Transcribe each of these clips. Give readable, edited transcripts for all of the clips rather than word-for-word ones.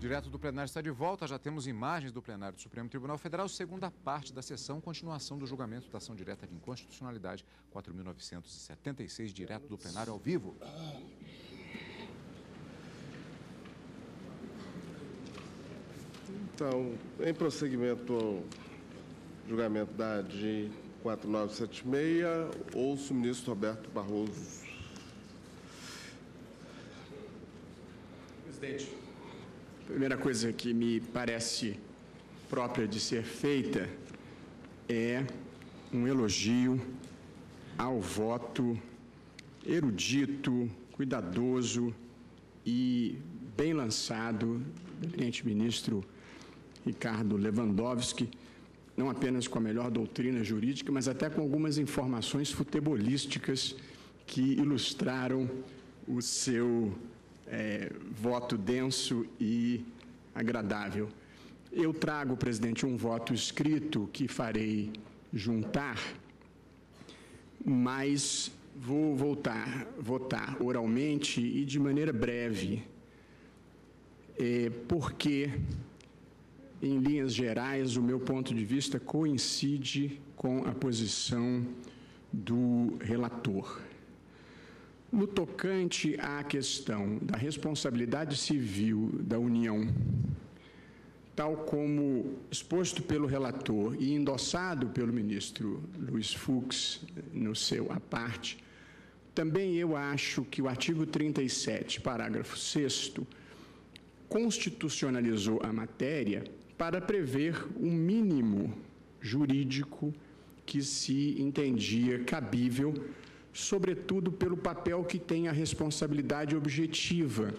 Direto do plenário está de volta, já temos imagens do plenário do Supremo Tribunal Federal, segunda parte da sessão, continuação do julgamento da ação direta de inconstitucionalidade 4.976, direto do plenário ao vivo. Então, em prosseguimento ao julgamento da ADI 4976, ouço o ministro Roberto Barroso. Presidente, a primeira coisa que me parece própria de ser feita é um elogio ao voto erudito, cuidadoso e bem lançado do eminente ministro Ricardo Lewandowski, não apenas com a melhor doutrina jurídica, mas até com algumas informações futebolísticas que ilustraram o seu voto denso e agradável. Eu trago, presidente, um voto escrito que farei juntar, mas vou votar oralmente e de maneira breve, porque, em linhas gerais, o meu ponto de vista coincide com a posição do relator. No tocante à questão da responsabilidade civil da União, tal como exposto pelo relator e endossado pelo ministro Luiz Fux no seu à parte, também eu acho que o artigo 37, parágrafo 6º, constitucionalizou a matéria para prever um mínimo jurídico que se entendia cabível, sobretudo pelo papel que tem a responsabilidade objetiva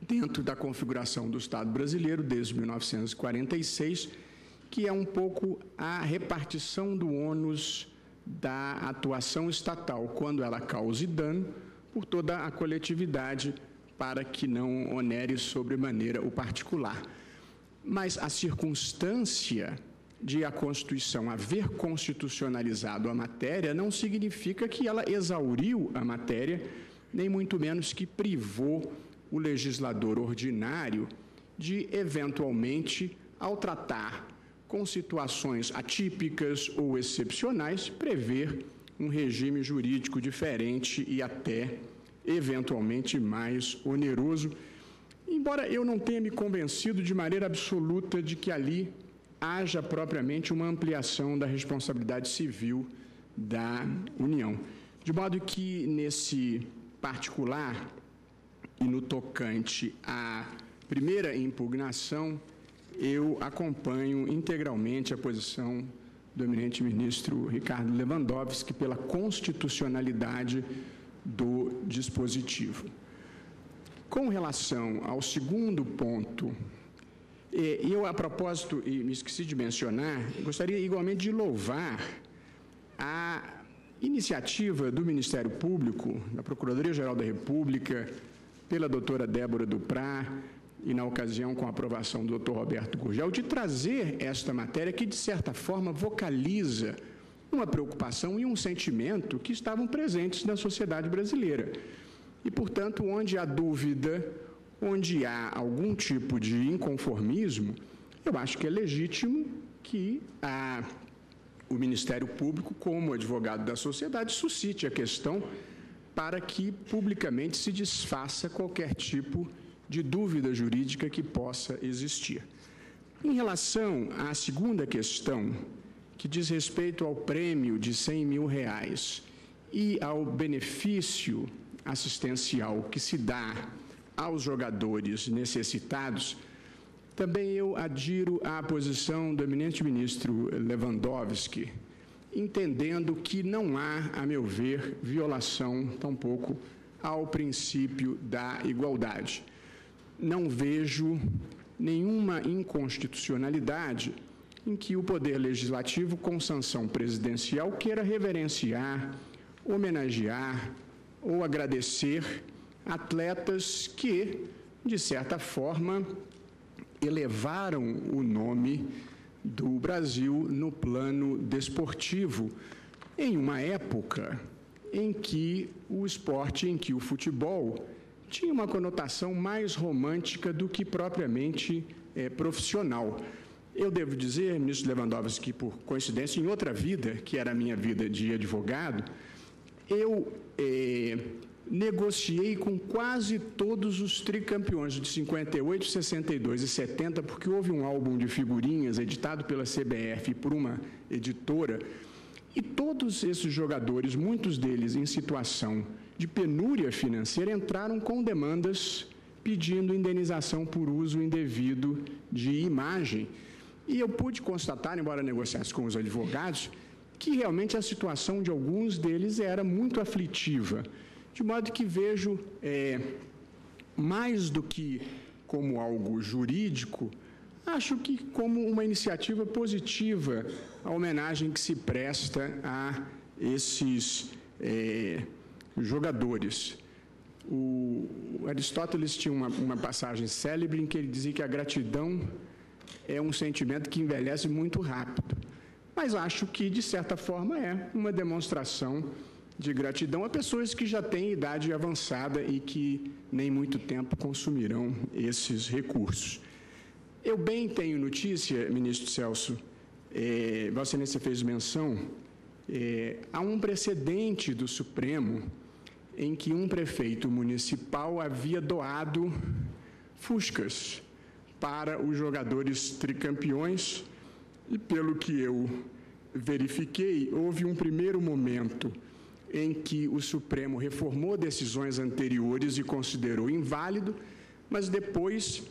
dentro da configuração do Estado brasileiro desde 1946, que é um pouco a repartição do ônus da atuação estatal, quando ela cause dano, por toda a coletividade, para que não onere sobremaneira o particular. Mas a circunstância de a Constituição haver constitucionalizado a matéria não significa que ela exauriu a matéria, nem muito menos que privou o legislador ordinário de, eventualmente, ao tratar com situações atípicas ou excepcionais, prever um regime jurídico diferente e até, eventualmente, mais oneroso, embora eu não tenha me convencido de maneira absoluta de que ali haja propriamente uma ampliação da responsabilidade civil da União. De modo que, nesse particular e no tocante à primeira impugnação, eu acompanho integralmente a posição do eminente ministro Ricardo Lewandowski pela constitucionalidade do dispositivo. Com relação ao segundo ponto, eu, a propósito, e me esqueci de mencionar, gostaria igualmente de louvar a iniciativa do Ministério Público, da Procuradoria-Geral da República, pela doutora Débora Duprá, e na ocasião com a aprovação do doutor Roberto Gurgel, de trazer esta matéria que, de certa forma, vocaliza uma preocupação e um sentimento que estavam presentes na sociedade brasileira. E, portanto, onde há dúvida, onde há algum tipo de inconformismo, eu acho que é legítimo que o Ministério Público, como advogado da sociedade, suscite a questão para que publicamente se desfaça qualquer tipo de dúvida jurídica que possa existir. Em relação à segunda questão, que diz respeito ao prêmio de R$100 mil e ao benefício assistencial que se dá aos jogadores necessitados, também eu adiro à posição do eminente ministro Lewandowski, entendendo que não há, a meu ver, violação, tampouco, ao princípio da igualdade. Não vejo nenhuma inconstitucionalidade em que o Poder Legislativo, com sanção presidencial, queira reverenciar, homenagear ou agradecer atletas que, de certa forma, elevaram o nome do Brasil no plano desportivo, em uma época em que o esporte, em que o futebol tinha uma conotação mais romântica do que propriamente profissional. Eu devo dizer, ministro Lewandowski, que por coincidência, em outra vida, que era a minha vida de advogado, eu negociei com quase todos os tricampeões de 58, 62 e 70, porque houve um álbum de figurinhas editado pela CBF por uma editora, e todos esses jogadores, muitos deles em situação de penúria financeira, entraram com demandas pedindo indenização por uso indevido de imagem. E eu pude constatar, embora negociasse com os advogados, que realmente a situação de alguns deles era muito aflitiva. De modo que vejo, mais do que como algo jurídico, acho que como uma iniciativa positiva a homenagem que se presta a esses jogadores. O Aristóteles tinha uma passagem célebre em que ele dizia que a gratidão é um sentimento que envelhece muito rápido. Mas acho que, de certa forma, é uma demonstração de gratidão a pessoas que já têm idade avançada e que nem muito tempo consumirão esses recursos. Eu bem tenho notícia, ministro Celso, Vossa Excelência fez menção, há um precedente do Supremo em que um prefeito municipal havia doado Fuscas para os jogadores tricampeões e, pelo que eu verifiquei, houve um primeiro momento em que o Supremo reformou decisões anteriores e considerou inválido, mas depois,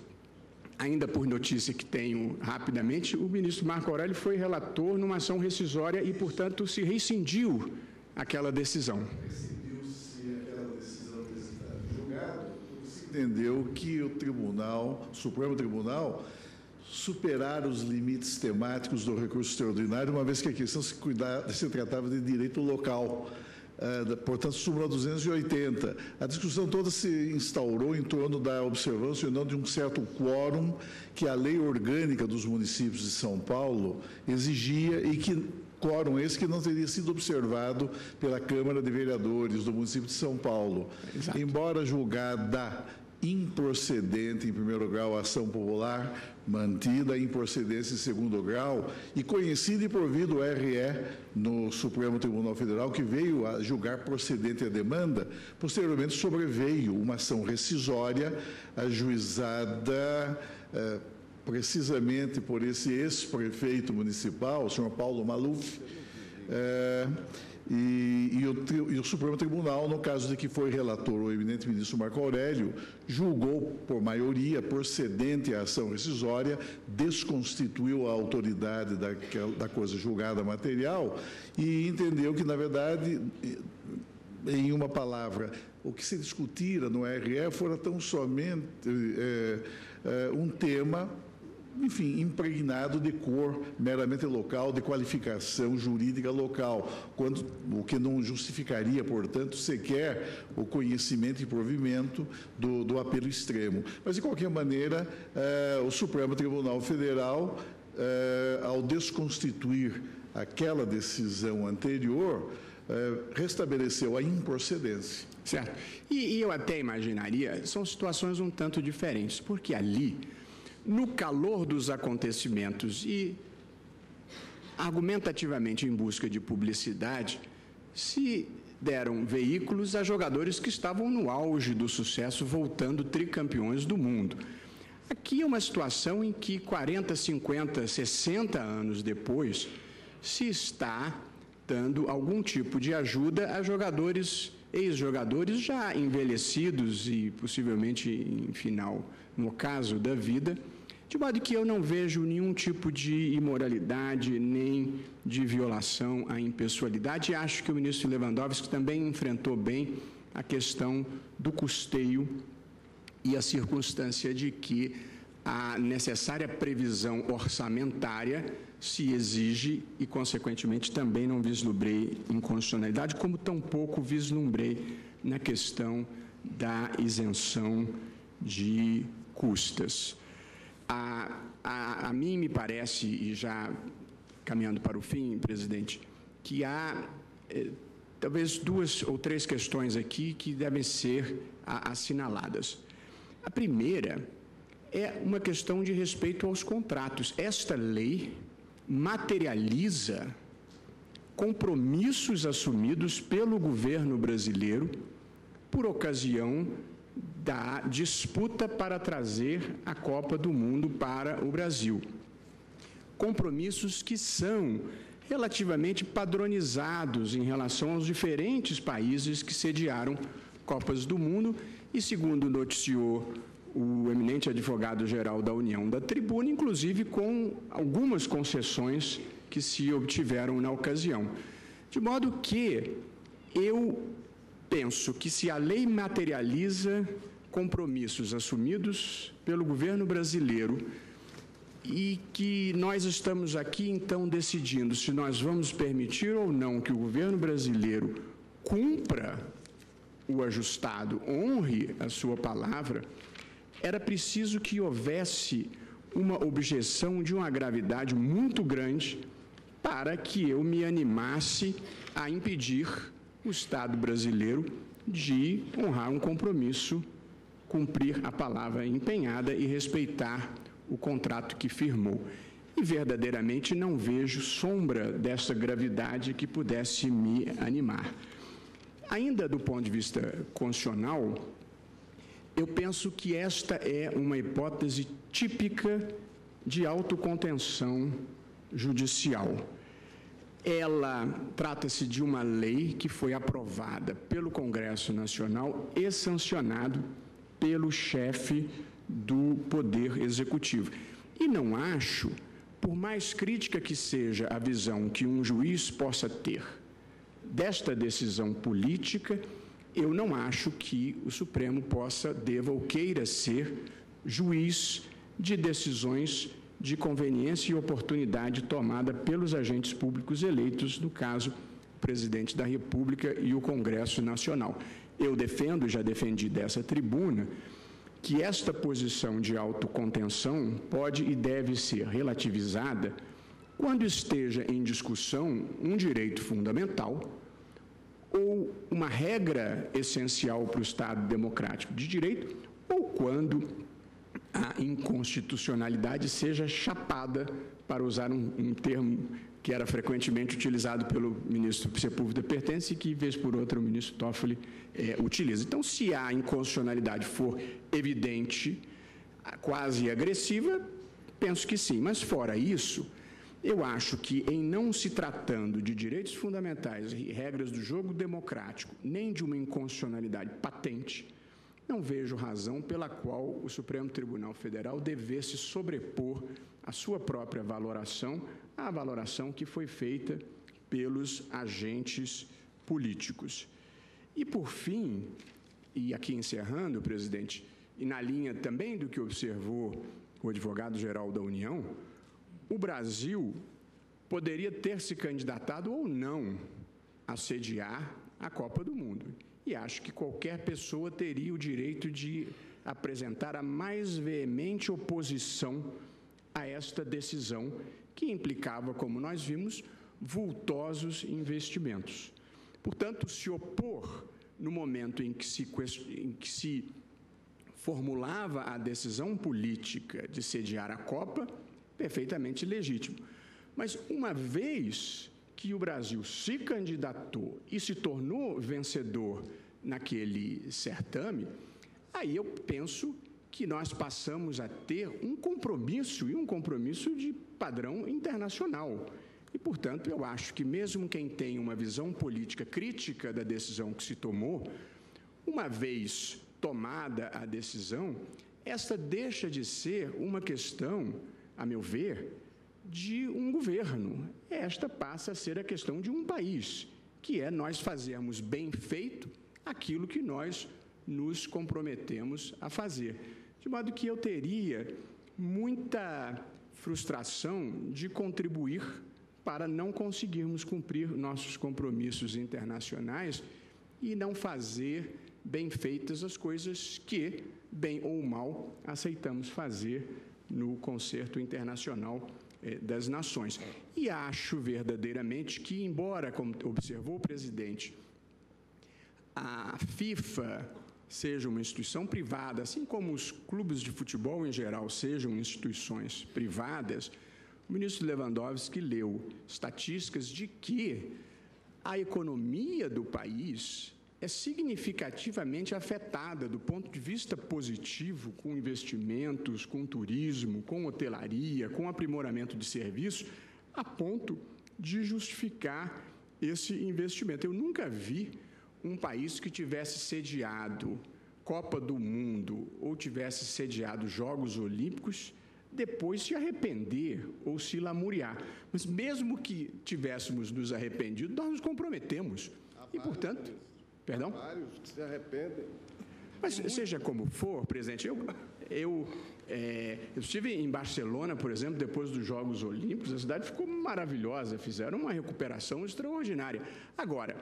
ainda por notícia que tenho rapidamente, o ministro Marco Aurélio foi relator numa ação rescisória e, portanto, se rescindiu aquela decisão. Rescindiu-se aquela decisão desse julgado, se entendeu que o Supremo Tribunal superar os limites temáticos do recurso extraordinário, uma vez que a questão se tratava de direito local. Portanto, súmula 280. A discussão toda se instaurou em torno da observância ou não de um certo quórum que a lei orgânica dos municípios de São Paulo exigia e que quórum esse que não teria sido observado pela Câmara de Vereadores do município de São Paulo. Exato. Embora julgada improcedente em primeiro grau a ação popular, mantida a improcedência em segundo grau e conhecido e provido o RE no Supremo Tribunal Federal, que veio a julgar procedente a demanda, posteriormente sobreveio uma ação rescisória ajuizada precisamente por esse ex-prefeito municipal, o senhor Paulo Maluf, e o Supremo Tribunal, no caso de que foi relator o eminente ministro Marco Aurélio, julgou por maioria procedente a ação rescisória, desconstituiu a autoridade da coisa julgada material e entendeu que, na verdade, em uma palavra, o que se discutira no RE fora tão somente um tema, enfim, impregnado de cor meramente local, de qualificação jurídica local, o que não justificaria, portanto, sequer o conhecimento e provimento do apelo extremo. Mas, de qualquer maneira, o Supremo Tribunal Federal, ao desconstituir aquela decisão anterior, restabeleceu a improcedência. Certo. E eu até imaginaria, são situações um tanto diferentes, porque ali, no calor dos acontecimentos e argumentativamente em busca de publicidade, se deram veículos a jogadores que estavam no auge do sucesso, voltando tricampeões do mundo. Aqui é uma situação em que 40, 50, 60 anos depois, se está dando algum tipo de ajuda a jogadores, ex-jogadores já envelhecidos e possivelmente em final, no caso da vida, de modo que eu não vejo nenhum tipo de imoralidade nem de violação à impessoalidade. E acho que o ministro Lewandowski também enfrentou bem a questão do custeio e a circunstância de que a necessária previsão orçamentária se exige e, consequentemente, também não vislumbrei inconstitucionalidade, como tampouco vislumbrei na questão da isenção de custas. A mim me parece, e já caminhando para o fim, presidente, que há talvez 2 ou 3 questões aqui que devem ser assinaladas. A primeira é uma questão de respeito aos contratos. Esta lei materializa compromissos assumidos pelo governo brasileiro por ocasião da disputa para trazer a Copa do Mundo para o Brasil. Compromissos que são relativamente padronizados em relação aos diferentes países que sediaram Copas do Mundo e, segundo noticiou o eminente advogado-geral da União da Tribuna, inclusive com algumas concessões que se obtiveram na ocasião. De modo que eu penso que se a lei materializa compromissos assumidos pelo governo brasileiro e que nós estamos aqui, então, decidindo se nós vamos permitir ou não que o governo brasileiro cumpra o ajustado, honre a sua palavra, era preciso que houvesse uma objeção de uma gravidade muito grande para que eu me animasse a impedir o Estado brasileiro de honrar um compromisso, cumprir a palavra empenhada e respeitar o contrato que firmou. E verdadeiramente não vejo sombra dessa gravidade que pudesse me animar. Ainda do ponto de vista constitucional, eu penso que esta é uma hipótese típica de autocontenção judicial. Ela trata-se de uma lei que foi aprovada pelo Congresso Nacional e sancionado pelo chefe do Poder Executivo. E não acho, por mais crítica que seja a visão que um juiz possa ter desta decisão política, eu não acho que o Supremo possa, deva ou queira ser juiz de decisões de conveniência e oportunidade tomada pelos agentes públicos eleitos, no caso, o Presidente da República e o Congresso Nacional. Eu defendo, já defendi dessa tribuna, que esta posição de autocontenção pode e deve ser relativizada quando esteja em discussão um direito fundamental ou uma regra essencial para o Estado democrático de direito, ou quando a inconstitucionalidade seja chapada, para usar um termo que era frequentemente utilizado pelo ministro Sepúlveda Pertence e que, vez por outra, o ministro Toffoli utiliza. Então, se a inconstitucionalidade for evidente, quase agressiva, penso que sim. Mas, fora isso, eu acho que, em não se tratando de direitos fundamentais e regras do jogo democrático, nem de uma inconstitucionalidade patente, não vejo razão pela qual o Supremo Tribunal Federal devesse sobrepor a sua própria valoração à valoração que foi feita pelos agentes políticos. E, por fim, e aqui encerrando, presidente, e na linha também do que observou o advogado-geral da União, o Brasil poderia ter se candidatado ou não a sediar a Copa do Mundo. E acho que qualquer pessoa teria o direito de apresentar a mais veemente oposição a esta decisão, que implicava, como nós vimos, vultosos investimentos. Portanto, se opor no momento em que se formulava a decisão política de sediar a Copa, perfeitamente legítimo. Mas, uma vez que o Brasil se candidatou e se tornou vencedor naquele certame, aí eu penso que nós passamos a ter um compromisso, e um compromisso de padrão internacional. E, portanto, eu acho que mesmo quem tem uma visão política crítica da decisão que se tomou, uma vez tomada a decisão, esta deixa de ser uma questão, a meu ver, de um governo. Esta passa a ser a questão de um país, que é nós fazermos bem feito aquilo que nós nos comprometemos a fazer. De modo que eu teria muita frustração de contribuir para não conseguirmos cumprir nossos compromissos internacionais e não fazer bem feitas as coisas que, bem ou mal, aceitamos fazer no concerto internacional das nações. E acho verdadeiramente que, embora, como observou o presidente, a FIFA seja uma instituição privada, assim como os clubes de futebol em geral sejam instituições privadas, o ministro Lewandowski leu estatísticas de que a economia do país é significativamente afetada do ponto de vista positivo, com investimentos, com turismo, com hotelaria, com aprimoramento de serviços, a ponto de justificar esse investimento. Eu nunca vi um país que tivesse sediado Copa do Mundo ou tivesse sediado Jogos Olímpicos depois se arrepender ou se lamuriar. Mas mesmo que tivéssemos nos arrependido, nós nos comprometemos. E, portanto... Perdão? Vários que se arrependem. Mas seja como for, presidente, eu estive em Barcelona, por exemplo, depois dos Jogos Olímpicos, a cidade ficou maravilhosa, fizeram uma recuperação extraordinária. Agora,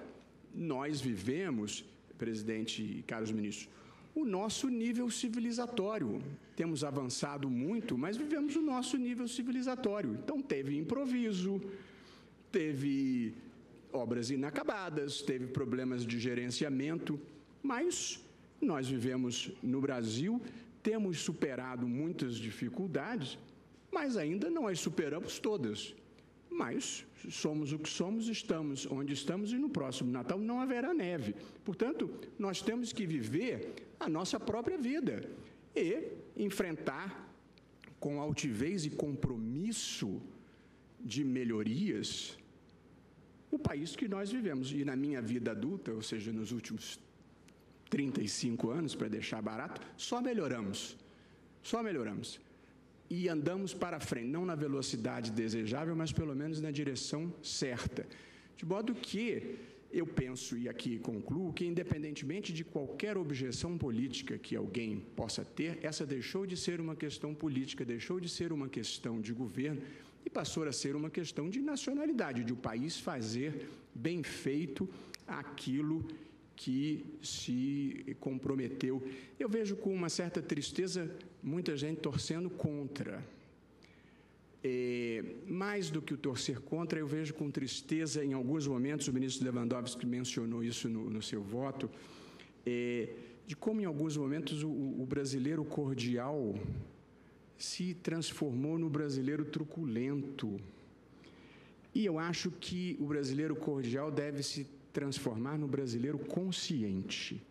nós vivemos, presidente e caros ministros, o nosso nível civilizatório. Temos avançado muito, mas vivemos o nosso nível civilizatório. Então, teve improviso, teve obras inacabadas, teve problemas de gerenciamento, mas nós vivemos no Brasil, temos superado muitas dificuldades, mas ainda não as superamos todas. Mas somos o que somos, estamos onde estamos e no próximo Natal não haverá neve. Portanto, nós temos que viver a nossa própria vida e enfrentar com altivez e compromisso de melhorias o país que nós vivemos. E na minha vida adulta, ou seja, nos últimos 35 anos, para deixar barato, só melhoramos. E andamos para frente, não na velocidade desejável, mas pelo menos na direção certa. De modo que eu penso, e aqui concluo, que independentemente de qualquer objeção política que alguém possa ter, essa deixou de ser uma questão política, deixou de ser uma questão de governo e passou a ser uma questão de nacionalidade, de o país fazer bem feito aquilo que se comprometeu. Eu vejo com uma certa tristeza muita gente torcendo contra. Mais do que o torcer contra, eu vejo com tristeza, em alguns momentos, o ministro Lewandowski mencionou isso no seu voto, de como em alguns momentos o brasileiro cordial se transformou no brasileiro truculento. E eu acho que o brasileiro cordial deve se transformar no brasileiro consciente,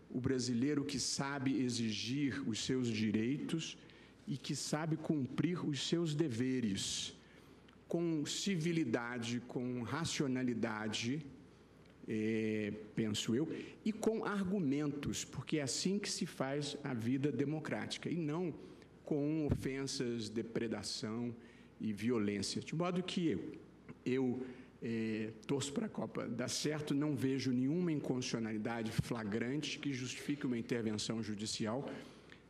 o brasileiro que sabe exigir os seus direitos e que sabe cumprir os seus deveres com civilidade, com racionalidade, penso eu, e com argumentos, porque é assim que se faz a vida democrática, e não com ofensas, depredação e violência. De modo que eu torço para a Copa dar certo, não vejo nenhuma inconstitucionalidade flagrante que justifique uma intervenção judicial,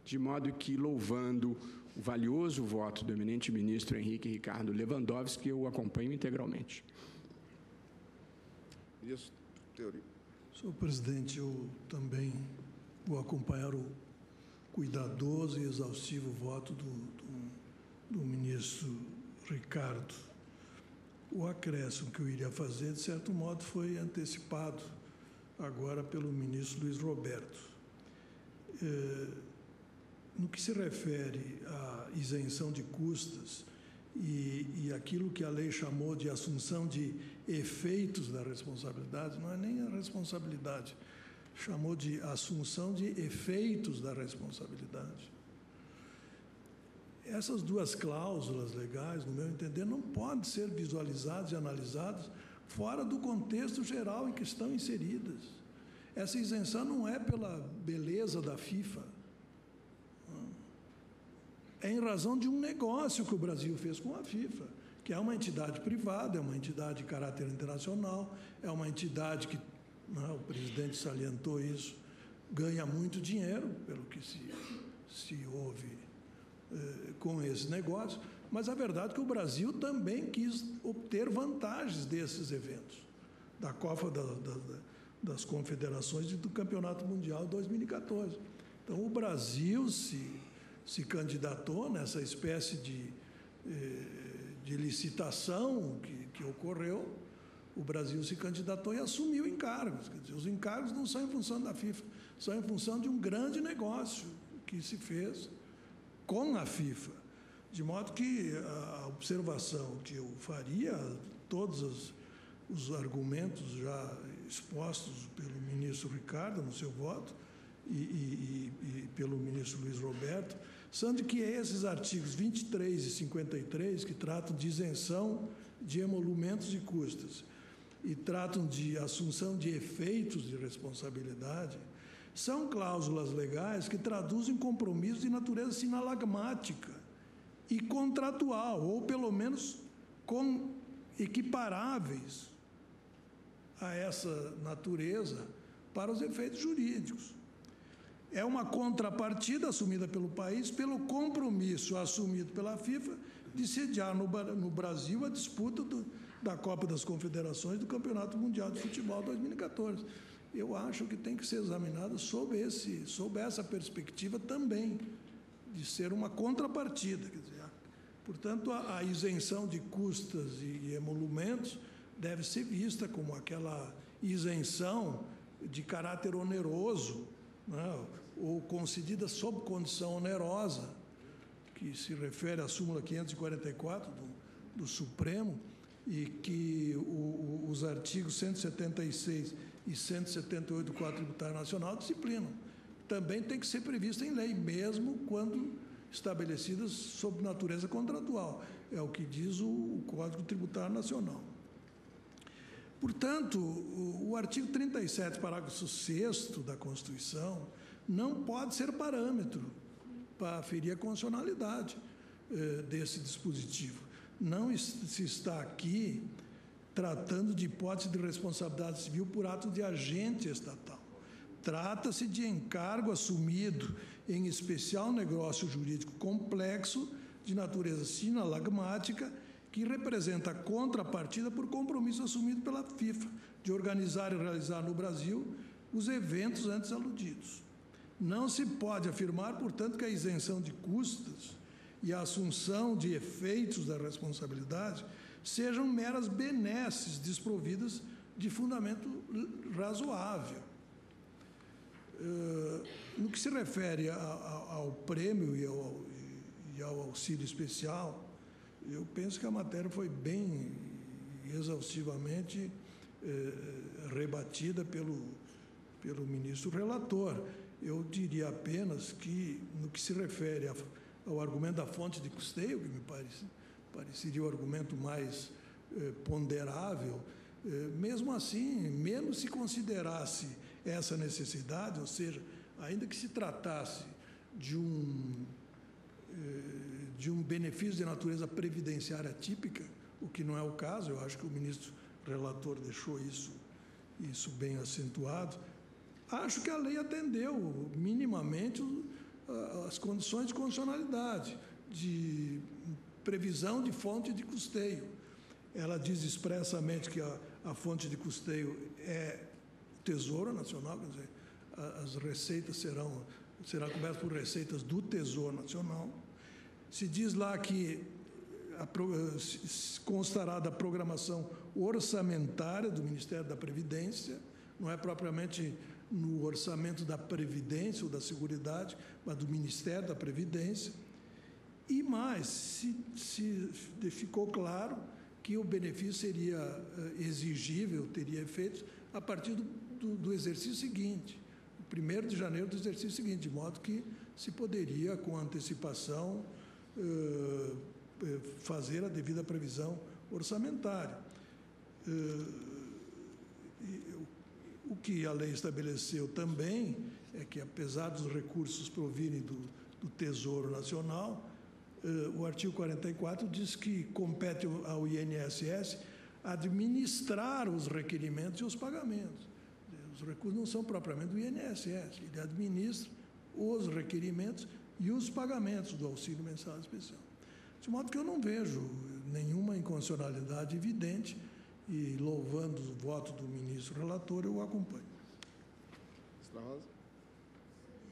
de modo que, louvando o valioso voto do eminente ministro Henrique Ricardo Lewandowski, eu o acompanho integralmente. Ministro Teori. Senhor presidente, eu também vou acompanhar o cuidadoso e exaustivo voto do ministro Ricardo. O acréscimo que eu iria fazer, de certo modo, foi antecipado agora pelo ministro Luiz Roberto. No que se refere à isenção de custas e aquilo que a lei chamou de assunção de efeitos da responsabilidade, não é nem a responsabilidade, chamou de assunção de efeitos da responsabilidade. Essas duas cláusulas legais, no meu entender, não podem ser visualizadas e analisadas fora do contexto geral em que estão inseridas. Essa isenção não é pela beleza da FIFA, é em razão de um negócio que o Brasil fez com a FIFA, que é uma entidade privada, é uma entidade de caráter internacional, é uma entidade que, o presidente salientou isso, ganha muito dinheiro, pelo que se ouve com esse negócio, mas a verdade é que o Brasil também quis obter vantagens desses eventos, da Copa das Confederações e do Campeonato Mundial de 2014. Então, o Brasil se candidatou nessa espécie de licitação que ocorreu o Brasil se candidatou e assumiu encargos. Quer dizer, os encargos não são em função da FIFA, são em função de um grande negócio que se fez com a FIFA. De modo que a observação que eu faria, todos os argumentos já expostos pelo ministro Ricardo no seu voto e pelo ministro Luiz Roberto, são de que esses artigos 23 e 53, que tratam de isenção de emolumentos e custas e tratam de assunção de efeitos de responsabilidade, são cláusulas legais que traduzem compromissos de natureza sinalagmática e contratual, ou pelo menos equiparáveis a essa natureza para os efeitos jurídicos. É uma contrapartida assumida pelo país pelo compromisso assumido pela FIFA de sediar no Brasil a disputa da Copa das Confederações do Campeonato Mundial de Futebol 2014. Eu acho que tem que ser examinado sob essa perspectiva também, de ser uma contrapartida. Quer dizer, portanto, a isenção de custas e emolumentos deve ser vista como aquela isenção de caráter oneroso, né, ou concedida sob condição onerosa, que se refere à súmula 544 do Supremo, e que os artigos 176 e 178 do Código Tributário Nacional disciplinam. Também tem que ser prevista em lei, mesmo quando estabelecidas sob natureza contratual. É o que diz o Código Tributário Nacional. Portanto, o artigo 37, parágrafo 6º da Constituição, não pode ser parâmetro para aferir a constitucionalidade desse dispositivo. Não se está aqui tratando de hipótese de responsabilidade civil por ato de agente estatal. Trata-se de encargo assumido em especial negócio jurídico complexo de natureza sinalagmática que representa a contrapartida por compromisso assumido pela FIFA de organizar e realizar no Brasil os eventos antes aludidos. Não se pode afirmar, portanto, que a isenção de custas e a assunção de efeitos da responsabilidade sejam meras benesses desprovidas de fundamento razoável. No que se refere ao prêmio e ao auxílio especial, eu penso que a matéria foi bem exaustivamente rebatida pelo ministro relator. Eu diria apenas que, no que se refere ao argumento da fonte de custeio, que me pareceria o argumento mais ponderável, mesmo assim, menos se considerasse essa necessidade, ou seja, ainda que se tratasse de um benefício de natureza previdenciária típica, o que não é o caso, eu acho que o ministro relator deixou isso bem acentuado. Acho que a lei atendeu minimamente as condições de constitucionalidade, de previsão de fonte de custeio. Ela diz expressamente que a fonte de custeio é o Tesouro Nacional, quer dizer, as receitas serão cobertas por receitas do Tesouro Nacional. Se diz lá que constará da programação orçamentária do Ministério da Previdência, não é propriamente no orçamento da Previdência ou da Seguridade, mas do Ministério da Previdência. E mais, ficou claro que o benefício seria exigível, teria efeitos, a partir do exercício seguinte, 1º de janeiro do exercício seguinte, de modo que se poderia, com antecipação, fazer a devida previsão orçamentária. O que a lei estabeleceu também é que, apesar dos recursos provirem do Tesouro Nacional, o artigo 44 diz que compete ao INSS administrar os requerimentos e os pagamentos. Os recursos não são propriamente do INSS, ele administra os requerimentos e os pagamentos do auxílio mensal especial. De modo que eu não vejo nenhuma inconstitucionalidade evidente e, louvando o voto do ministro relator, eu o acompanho.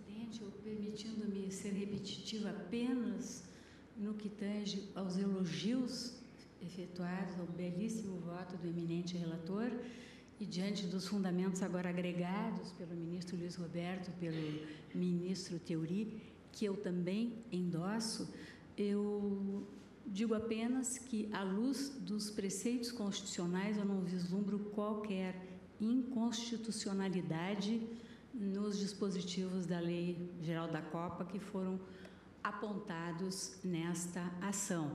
Presidente, permitindo-me ser repetitiva apenas no que tange aos elogios efetuados ao belíssimo voto do eminente relator e diante dos fundamentos agora agregados pelo ministro Luiz Roberto, pelo ministro Theory, que eu também endosso, eu digo apenas que, à luz dos preceitos constitucionais, eu não vislumbro qualquer inconstitucionalidade nos dispositivos da Lei Geral da Copa que foram apontados nesta ação.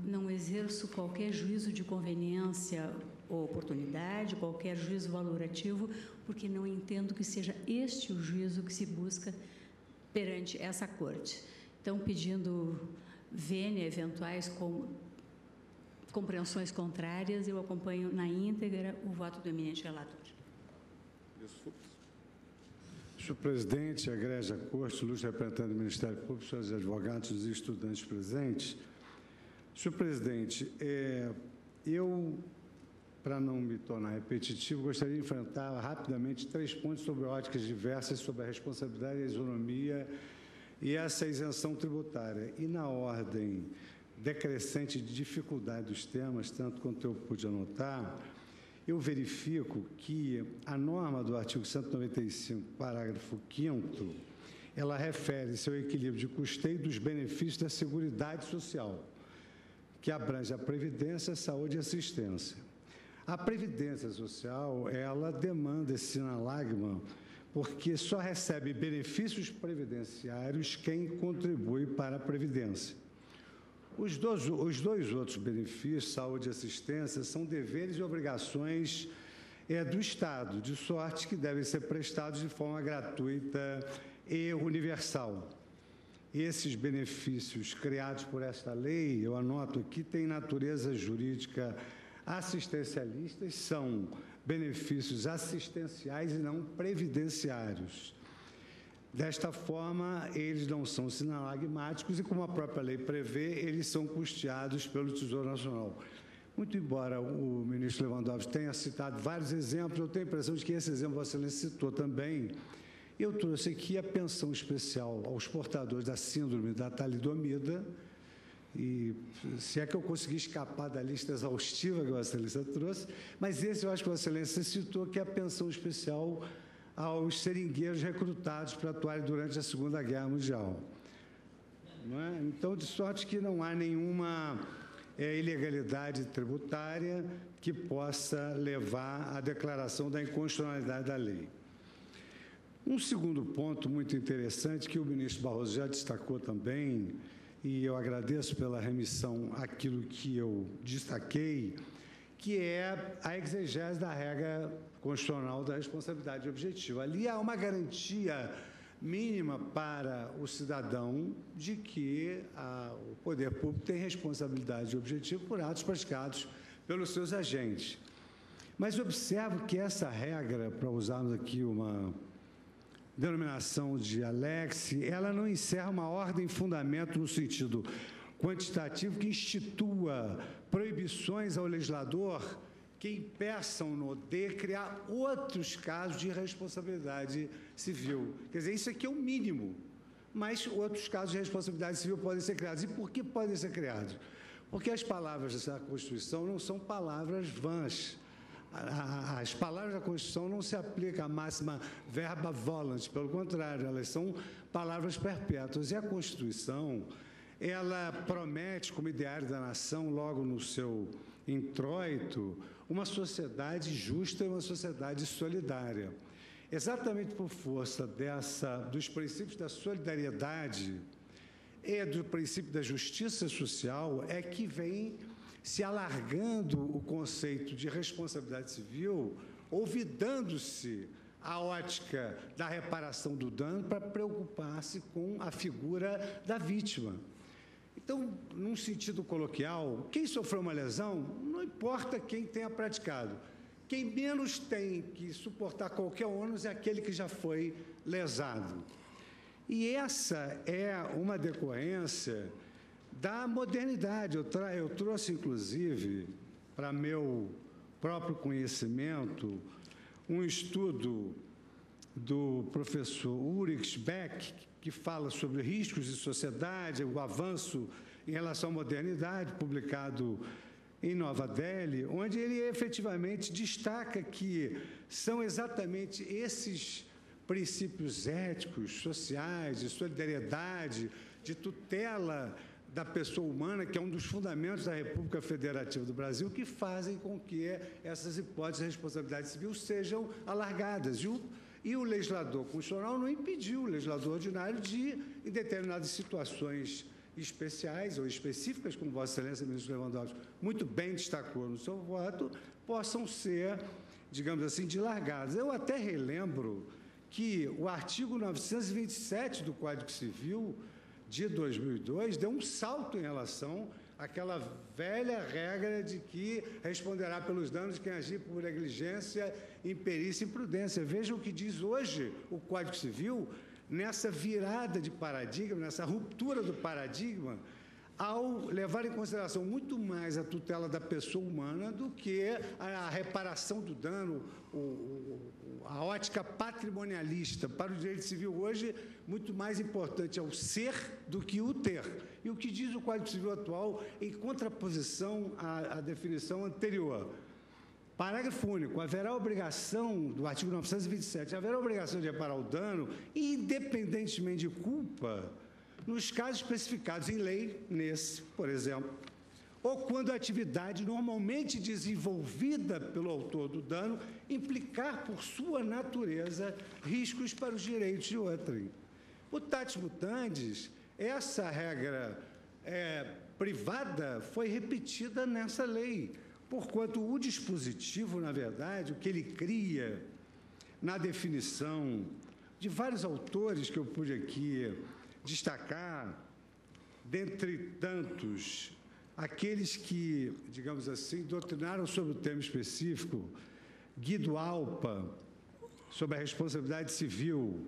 Não exerço qualquer juízo de conveniência ou oportunidade, qualquer juízo valorativo, porque não entendo que seja este o juízo que se busca perante essa Corte. Então, pedindo vênia eventuais compreensões contrárias, eu acompanho na íntegra o voto do eminente relator. Senhor presidente, egrégia Corte, ilustre representante do Ministério Público, senhores advogados e estudantes presentes. Senhor presidente, eu, para não me tornar repetitivo, gostaria de enfrentar rapidamente 3 pontos sobre óticas diversas sobre a responsabilidade, a isonomia e essa isenção tributária. E na ordem decrescente de dificuldade dos temas, tanto quanto eu pude anotar, eu verifico que a norma do artigo 195, parágrafo 5º, ela refere-se ao equilíbrio de custeio dos benefícios da Seguridade Social, que abrange a Previdência, a Saúde e a Assistência. A Previdência Social, ela demanda esse sinalagma porque só recebe benefícios previdenciários quem contribui para a Previdência. Os dois outros benefícios, saúde e assistência, são deveres e obrigações do Estado, de sorte que devem ser prestados de forma gratuita e universal. Esses benefícios criados por esta lei, eu anoto aqui, têm natureza jurídica assistencialista, são benefícios assistenciais e não previdenciários. Desta forma, eles não são sinalagmáticos e, como a própria lei prevê, eles são custeados pelo Tesouro Nacional. Muito embora o ministro Lewandowski tenha citado vários exemplos, eu tenho a impressão de que esse exemplo Vossa Excelência citou também. Eu trouxe aqui a pensão especial aos portadores da síndrome da talidomida, e se é que eu consegui escapar da lista exaustiva que Vossa Excelência trouxe, mas esse eu acho que Vossa Excelência citou, que é a pensão especial aos seringueiros recrutados para atuarem durante a Segunda Guerra Mundial. Não é? Então, de sorte que não há nenhuma ilegalidade tributária que possa levar à declaração da inconstitucionalidade da lei. Um segundo ponto muito interessante, que o ministro Barroso já destacou também, e eu agradeço pela remissão àquilo que eu destaquei, que é a exegese da regra constitucional da responsabilidade objetiva. Ali há uma garantia mínima para o cidadão de que o poder público tem responsabilidade objetiva por atos praticados pelos seus agentes. Mas observo que essa regra, para usarmos aqui uma denominação de Alex, ela não encerra uma ordem fundamento no sentido quantitativo que institua proibições ao legislador que impeçam-no de criar outros casos de responsabilidade civil. Quer dizer, isso aqui é o mínimo, mas outros casos de responsabilidade civil podem ser criados. E por que podem ser criados? Porque as palavras da Constituição não são palavras vãs. As palavras da Constituição não se aplicam à máxima verba volant, pelo contrário, elas são palavras perpétuas. E a Constituição, ela promete, como ideário da nação, logo no seu introito, uma sociedade justa e uma sociedade solidária. Exatamente por força dos princípios da solidariedade e do princípio da justiça social é que vem se alargando o conceito de responsabilidade civil, olvidando-se a ótica da reparação do dano para preocupar-se com a figura da vítima. Então, num sentido coloquial, quem sofreu uma lesão, não importa quem tenha praticado. Quem menos tem que suportar qualquer ônus é aquele que já foi lesado. E essa é uma decorrência da modernidade. Eu trouxe, inclusive, para meu próprio conhecimento, um estudo do professor Ulrich Beck, que fala sobre riscos de sociedade, o avanço em relação à modernidade, publicado em Nova Delhi, onde ele efetivamente destaca que são exatamente esses princípios éticos, sociais, de solidariedade, de tutela da pessoa humana, que é um dos fundamentos da República Federativa do Brasil, que fazem com que essas hipóteses de responsabilidade civil sejam alargadas. E o legislador constitucional não impediu o legislador ordinário de, em determinadas situações especiais ou específicas, como Vossa Excelência, ministro Lewandowski, muito bem destacou no seu voto, possam ser, digamos assim, dilargadas. Eu até relembro que o artigo 927 do Código Civil de 2002 deu um salto em relação àquela velha regra de que responderá pelos danos quem agir por negligência, imperícia e imprudência. Veja o que diz hoje o Código Civil nessa virada de paradigma, nessa ruptura do paradigma, ao levar em consideração muito mais a tutela da pessoa humana do que a reparação do dano, a ótica patrimonialista. Para o direito civil hoje, muito mais importante é o ser do que o ter. E o que diz o Código Civil atual em contraposição à definição anterior? Parágrafo único. Haverá obrigação, do artigo 927, haverá obrigação de reparar o dano, independentemente de culpa, nos casos especificados em lei, nesse, por exemplo, ou quando a atividade normalmente desenvolvida pelo autor do dano implicar por sua natureza riscos para os direitos de outrem. Mutatis mutandis, essa regra privada foi repetida nessa lei, porquanto o dispositivo, na verdade, o que ele cria na definição de vários autores que eu pude aqui destacar, dentre tantos, aqueles que, digamos assim, doutrinaram sobre o tema específico, Guido Alpa, sobre a responsabilidade civil,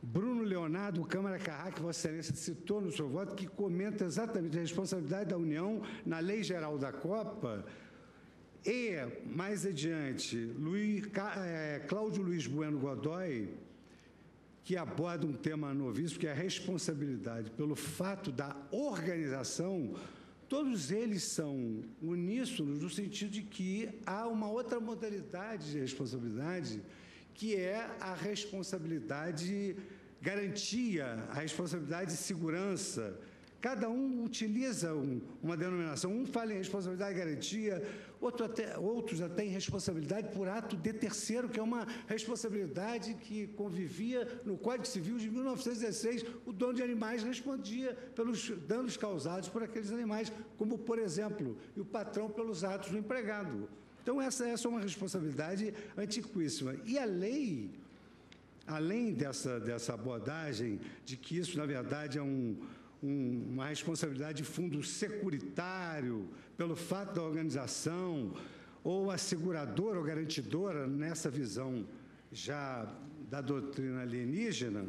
Bruno Leonardo Câmara Carrá, que Vossa Excelência citou no seu voto, que comenta exatamente a responsabilidade da União na Lei Geral da Copa, e, mais adiante, Cláudio Luiz Bueno Godoy, que aborda um tema novíssimo, que é a responsabilidade pelo fato da organização. Todos eles são uníssonos no sentido de que há uma outra modalidade de responsabilidade, que é a responsabilidade garantia, a responsabilidade de segurança. Cada um utiliza uma denominação. Um fala em responsabilidade e garantia, outros até em responsabilidade por ato de terceiro, que é uma responsabilidade que convivia no Código Civil de 1916. O dono de animais respondia pelos danos causados por aqueles animais, como, por exemplo, e o patrão pelos atos do empregado. Então, essa é uma responsabilidade antiquíssima. E a lei, além dessa abordagem de que isso, na verdade, é uma responsabilidade de fundo securitário, pelo fato da organização, ou asseguradora ou garantidora, nessa visão já da doutrina alienígena,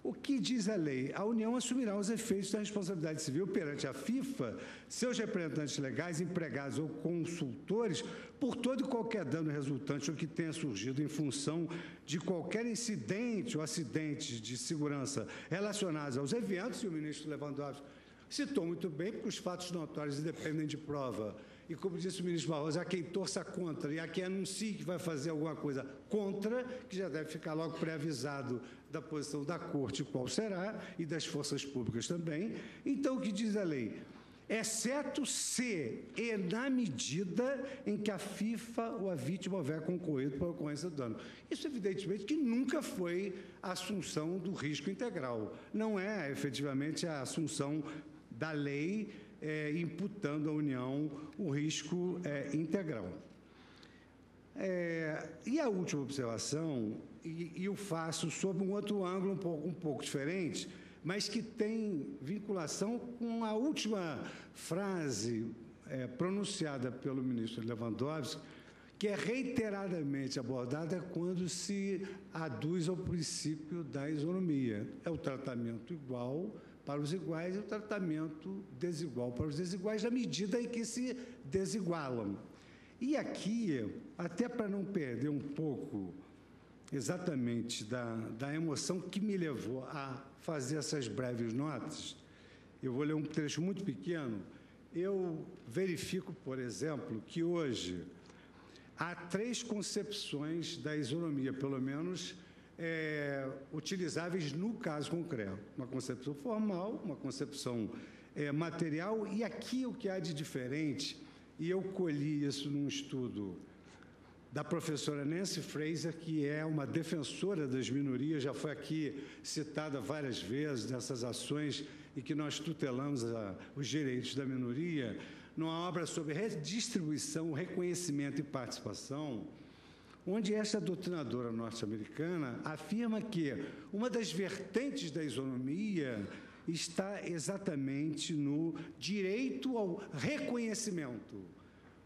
o que diz a lei? A União assumirá os efeitos da responsabilidade civil perante a FIFA, seus representantes legais, empregados ou consultores, por todo e qualquer dano resultante ou que tenha surgido em função de qualquer incidente ou acidentes de segurança relacionados aos eventos, e o ministro Lewandowski citou muito bem, porque os fatos notórios independem de prova. E, como disse o ministro Barroso, há quem torça contra e há quem anuncie que vai fazer alguma coisa contra, que já deve ficar logo pré-avisado da posição da Corte, qual será, e das forças públicas também. Então, o que diz a lei? Exceto se e na medida em que a FIFA ou a vítima houver concorrido para a ocorrência do dano. Isso, evidentemente, que nunca foi a assunção do risco integral. Não é, efetivamente, a assunção da lei imputando à União o risco integral. E a última observação, e eu faço sob um outro ângulo um pouco diferente, mas que tem vinculação com a última frase pronunciada pelo ministro Lewandowski, que é reiteradamente abordada quando se aduz ao princípio da isonomia. É o tratamento igual para os iguais e o tratamento desigual para os desiguais, na medida em que se desigualam. E aqui, até para não perder um pouco exatamente da emoção que me levou a fazer essas breves notas. Eu vou ler um trecho muito pequeno. Eu verifico, por exemplo, que hoje há 3 concepções da isonomia, pelo menos utilizáveis no caso concreto. Uma concepção formal, uma concepção material, e aqui o que há de diferente, e eu colhi isso num estudo da professora Nancy Fraser, que é uma defensora das minorias, já foi aqui citada várias vezes nessas ações e que nós tutelamos os direitos da minoria, numa obra sobre redistribuição, reconhecimento e participação, onde esta doutrinadora norte-americana afirma que uma das vertentes da isonomia está exatamente no direito ao reconhecimento,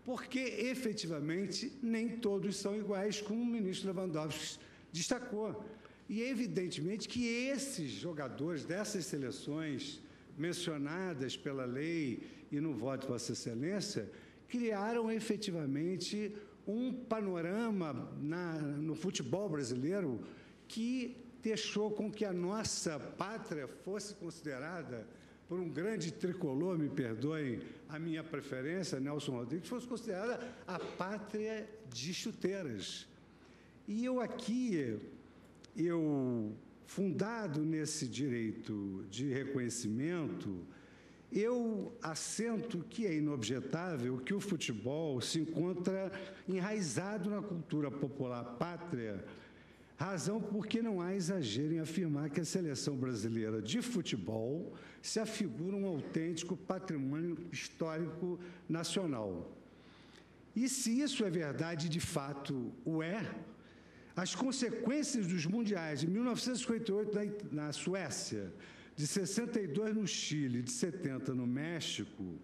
porque, efetivamente, nem todos são iguais, como o ministro Lewandowski destacou. E, evidentemente, que esses jogadores dessas seleções mencionadas pela lei e no voto de Vossa Excelência criaram, efetivamente, um panorama no futebol brasileiro que deixou com que a nossa pátria fosse considerada, por um grande tricolor, me perdoem a minha preferência, Nelson Rodrigues, fosse considerada a pátria de chuteiras. E fundado nesse direito de reconhecimento, eu assento que é inobjetável que o futebol se encontra enraizado na cultura popular pátria, razão porque não há exagero em afirmar que a seleção brasileira de futebol se afigura um autêntico patrimônio histórico nacional. E se isso é verdade, de fato o é, as consequências dos mundiais de 1958 na Suécia, de 62 no Chile, de 70 no México,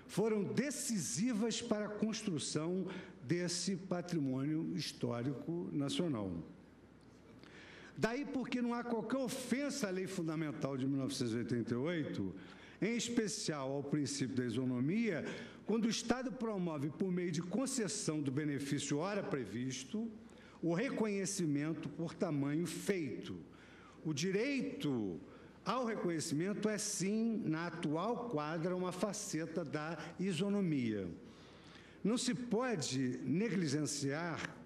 foram decisivas para a construção desse patrimônio histórico nacional. Daí porque não há qualquer ofensa à lei fundamental de 1988, em especial ao princípio da isonomia, quando o Estado promove, por meio de concessão do benefício ora previsto, o reconhecimento por tamanho feito. O direito ao reconhecimento é, sim, na atual quadra, uma faceta da isonomia. Não se pode negligenciar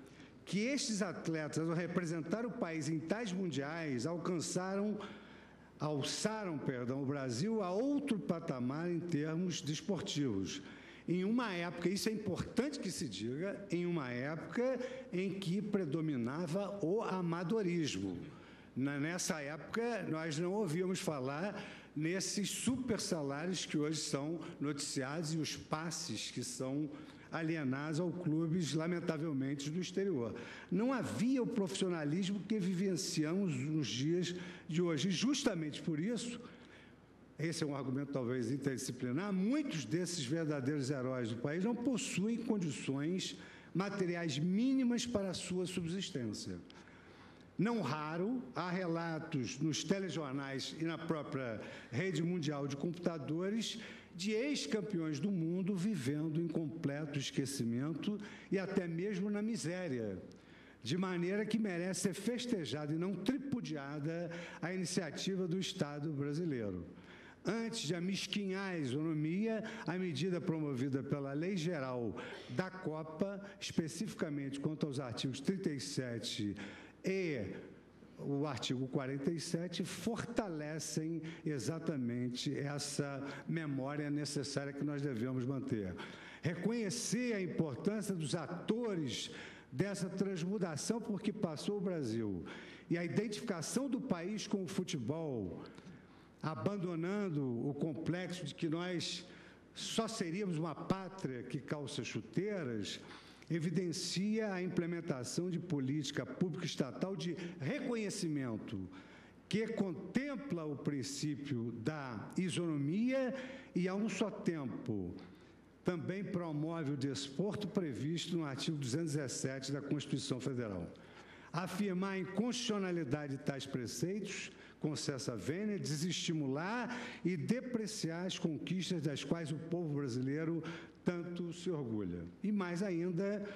que estes atletas, ao representar o país em tais mundiais, alçaram o Brasil a outro patamar em termos desportivos. Em uma época, isso é importante que se diga, em uma época em que predominava o amadorismo. Nessa época, nós não ouvíamos falar nesses super salários que hoje são noticiados e os passes que são alienados aos clubes, lamentavelmente, do exterior. Não havia o profissionalismo que vivenciamos nos dias de hoje. E, justamente por isso, esse é um argumento talvez interdisciplinar, muitos desses verdadeiros heróis do país não possuem condições materiais mínimas para a sua subsistência. Não raro, há relatos nos telejornais e na própria rede mundial de computadores de ex-campeões do mundo vivendo em completo esquecimento e até mesmo na miséria, de maneira que merece ser festejada e não tripudiada a iniciativa do Estado brasileiro. Antes de amesquinhar a isonomia, a medida promovida pela Lei Geral da Copa, especificamente quanto aos artigos 37 e o artigo 47, fortalecem exatamente essa memória necessária que nós devemos manter. Reconhecer a importância dos atores dessa transmudação por que passou o Brasil e a identificação do país com o futebol, abandonando o complexo de que nós só seríamos uma pátria que calça chuteiras, evidencia a implementação de política pública estatal de reconhecimento, que contempla o princípio da isonomia e, a um só tempo, também promove o desporto previsto no artigo 217 da Constituição Federal. Afirmar a inconstitucionalidade de tais preceitos, concessa vênia, desestimular e depreciar as conquistas das quais o povo brasileiro tanto se orgulha. E mais ainda,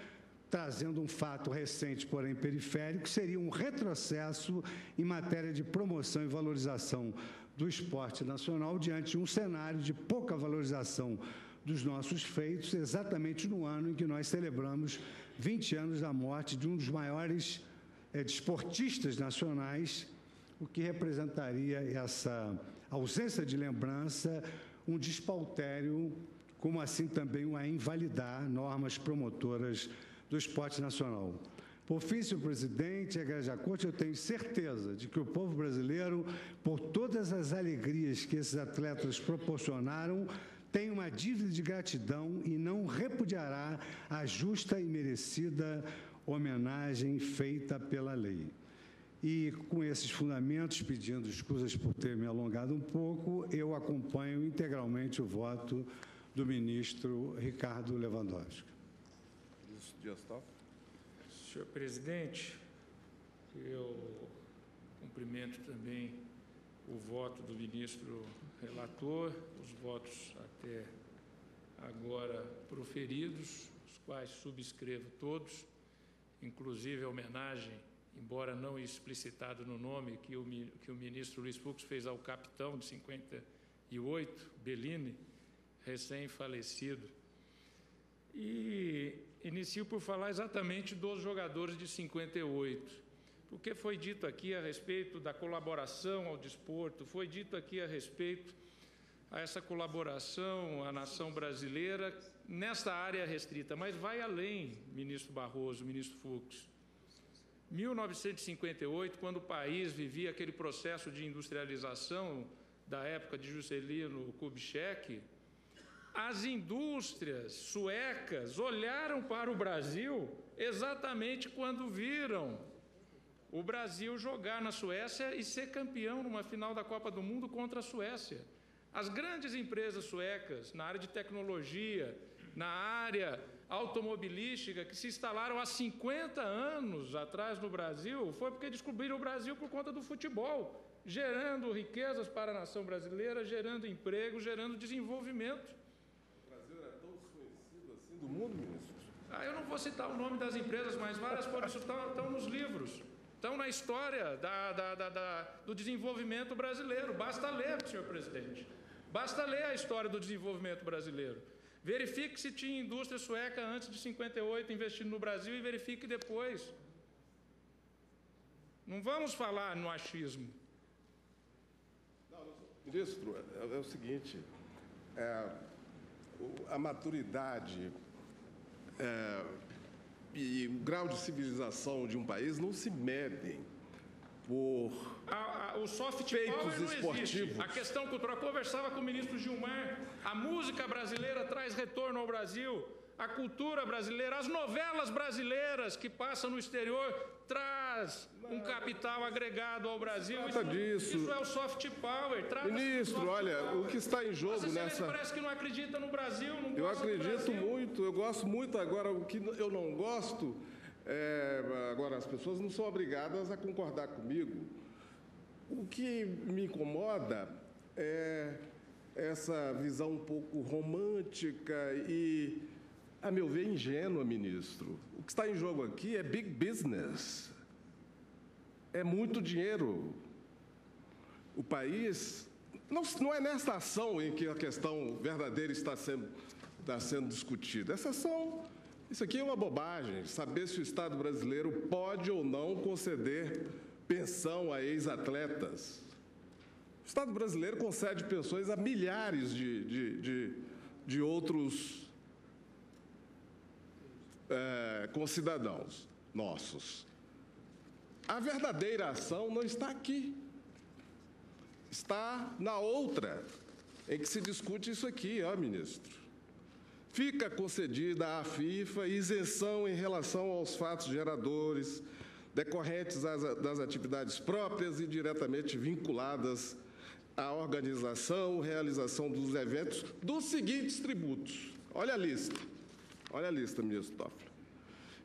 trazendo um fato recente, porém periférico, seria um retrocesso em matéria de promoção e valorização do esporte nacional diante de um cenário de pouca valorização dos nossos feitos, exatamente no ano em que nós celebramos 20 anos da morte de um dos maiores desportistas nacionais, o que representaria essa ausência de lembrança, um despautério, como assim também a invalidar normas promotoras do esporte nacional. Por fim, senhor presidente, Egrégia Corte, eu tenho certeza de que o povo brasileiro, por todas as alegrias que esses atletas proporcionaram, tem uma dívida de gratidão e não repudiará a justa e merecida homenagem feita pela lei. E, com esses fundamentos, pedindo escusas por ter me alongado um pouco, eu acompanho integralmente o voto do ministro Ricardo Lewandowski. Ministro Dias Toffoli. Senhor presidente, eu cumprimento também o voto do ministro relator, os votos até agora proferidos, os quais subscrevo todos, inclusive a homenagem, embora não explicitado no nome, que o ministro Luiz Fux fez ao capitão de 58, Bellini, recém-falecido. E inicio por falar exatamente dos jogadores de 58, porque foi dito aqui a respeito da colaboração ao desporto, foi dito aqui a respeito a essa colaboração à nação brasileira nesta área restrita, mas vai além, ministro Barroso, ministro Fux. 1958, quando o país vivia aquele processo de industrialização da época de Juscelino Kubitschek, as indústrias suecas olharam para o Brasil exatamente quando viram o Brasil jogar na Suécia e ser campeão numa final da Copa do Mundo contra a Suécia. As grandes empresas suecas, na área de tecnologia, na área automobilística, que se instalaram há 50 anos atrás no Brasil, foi porque descobriram o Brasil por conta do futebol, gerando riquezas para a nação brasileira, gerando emprego, gerando desenvolvimento. O Brasil era tão desconhecido assim do mundo, ministro? Eu não vou citar o nome das empresas, mas várias por isso estão nos livros, estão na história do desenvolvimento brasileiro. Basta ler, senhor presidente. Basta ler a história do desenvolvimento brasileiro. Verifique se tinha indústria sueca antes de 58 investindo no Brasil e verifique depois. Não vamos falar no achismo. Ministro, é o seguinte, a maturidade e o grau de civilização de um país não se medem por o soft feitos power não esportivos. Existe. A questão cultural, eu conversava com o ministro Gilmar, a música brasileira traz retorno ao Brasil, a cultura brasileira, as novelas brasileiras que passam no exterior traz um capital agregado ao Brasil. Isso é o soft power. Ministro, olha, o que está em jogo nessa... parece que não acredita no Brasil, não Eu acredito muito, eu gosto muito. Agora, o que eu não gosto... agora, as pessoas não são obrigadas a concordar comigo. O que me incomoda é essa visão um pouco romântica e, a meu ver, ingênua, ministro. O que está em jogo aqui é big business. É muito dinheiro. O país... Não é nesta ação em que a questão verdadeira está sendo discutida. Essa ação... Isso aqui é uma bobagem, saber se o Estado brasileiro pode ou não conceder pensão a ex-atletas. O Estado brasileiro concede pensões a milhares de outros concidadãos nossos. A verdadeira ação não está aqui. Está na outra, em que se discute isso aqui, ministro. Fica concedida à FIFA isenção em relação aos fatos geradores, decorrentes das atividades próprias e diretamente vinculadas à organização, realização dos eventos, dos seguintes tributos. Olha a lista, ministro Toffoli.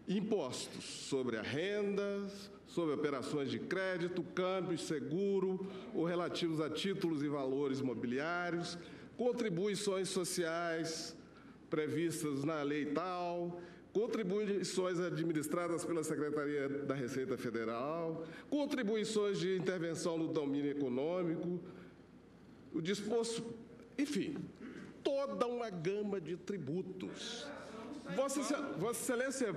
Impostos sobre a renda, sobre operações de crédito, câmbio, seguro, ou relativos a títulos e valores mobiliários, contribuições sociais previstas na lei tal, contribuições administradas pela Secretaria da Receita Federal, contribuições de intervenção no domínio econômico, o disposto, enfim, toda uma gama de tributos. Vossa Excelência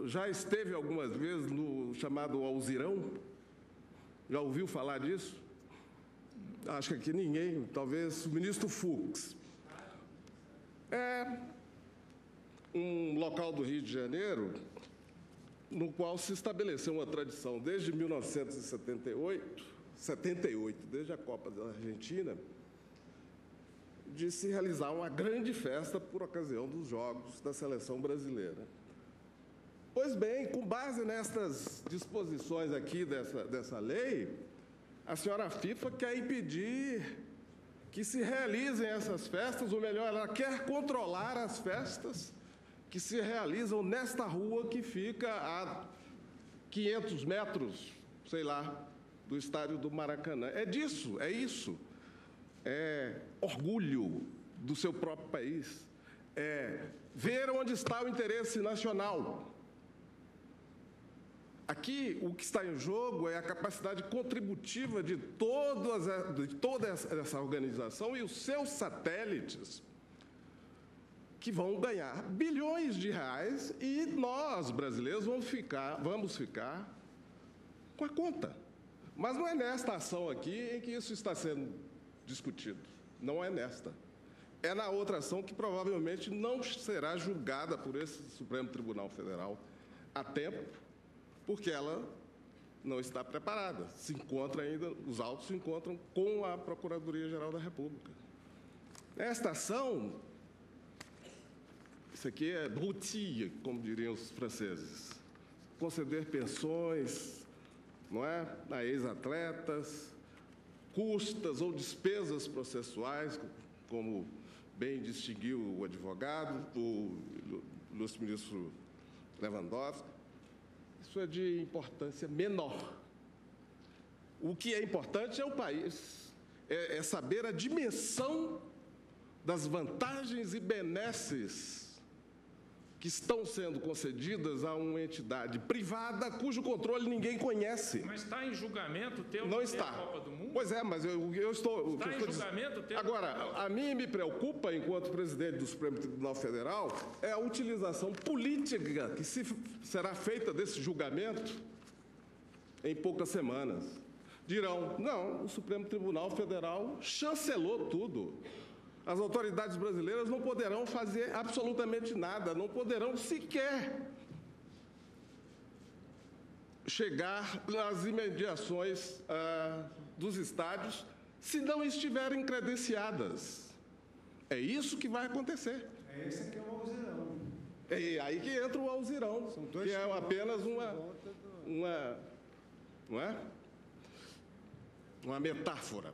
já esteve algumas vezes no chamado Alzirão? Já ouviu falar disso? Acho que aqui ninguém, talvez o ministro Fux. É um local do Rio de Janeiro no qual se estabeleceu uma tradição desde 1978, desde a Copa da Argentina, de se realizar uma grande festa por ocasião dos Jogos da Seleção Brasileira. Pois bem, com base nestas disposições aqui dessa lei, a senhora FIFA quer impedir que se realizem essas festas, ou melhor, ela quer controlar as festas que se realizam nesta rua que fica a 500 metros, sei lá, do estádio do Maracanã. É disso, é isso. É orgulho do seu próprio país. É ver onde está o interesse nacional. Aqui, o que está em jogo é a capacidade contributiva de toda essa organização e os seus satélites, que vão ganhar bilhões de reais e nós, brasileiros, vamos ficar com a conta. Mas não é nesta ação aqui em que isso está sendo discutido. Não é nesta. É na outra ação que provavelmente não será julgada por esse Supremo Tribunal Federal a tempo, porque ela não está preparada. Os autos se encontram com a Procuradoria-Geral da República. Esta ação, isso aqui é broutille, como diriam os franceses, conceder pensões, não é, a ex-atletas, custas ou despesas processuais, como bem distinguiu o advogado, o ilustre ministro Lewandowski. Isso é de importância menor. O que é importante é o país, é saber a dimensão das vantagens e benesses que estão sendo concedidas a uma entidade privada cujo controle ninguém conhece. Mas está em julgamento ter não está. A Copa do Mundo? Pois é, mas eu estou... Está em julgamento ter... Agora, a mim me preocupa, enquanto presidente do Supremo Tribunal Federal, é a utilização política que será feita desse julgamento em poucas semanas. Dirão, não, o Supremo Tribunal Federal chancelou tudo. As autoridades brasileiras não poderão fazer absolutamente nada, não poderão sequer chegar nas imediações dos estádios se não estiverem credenciadas. É isso que vai acontecer. É esse aqui é o Alzirão. É aí que entra o Alzirão, que é apenas uma metáfora.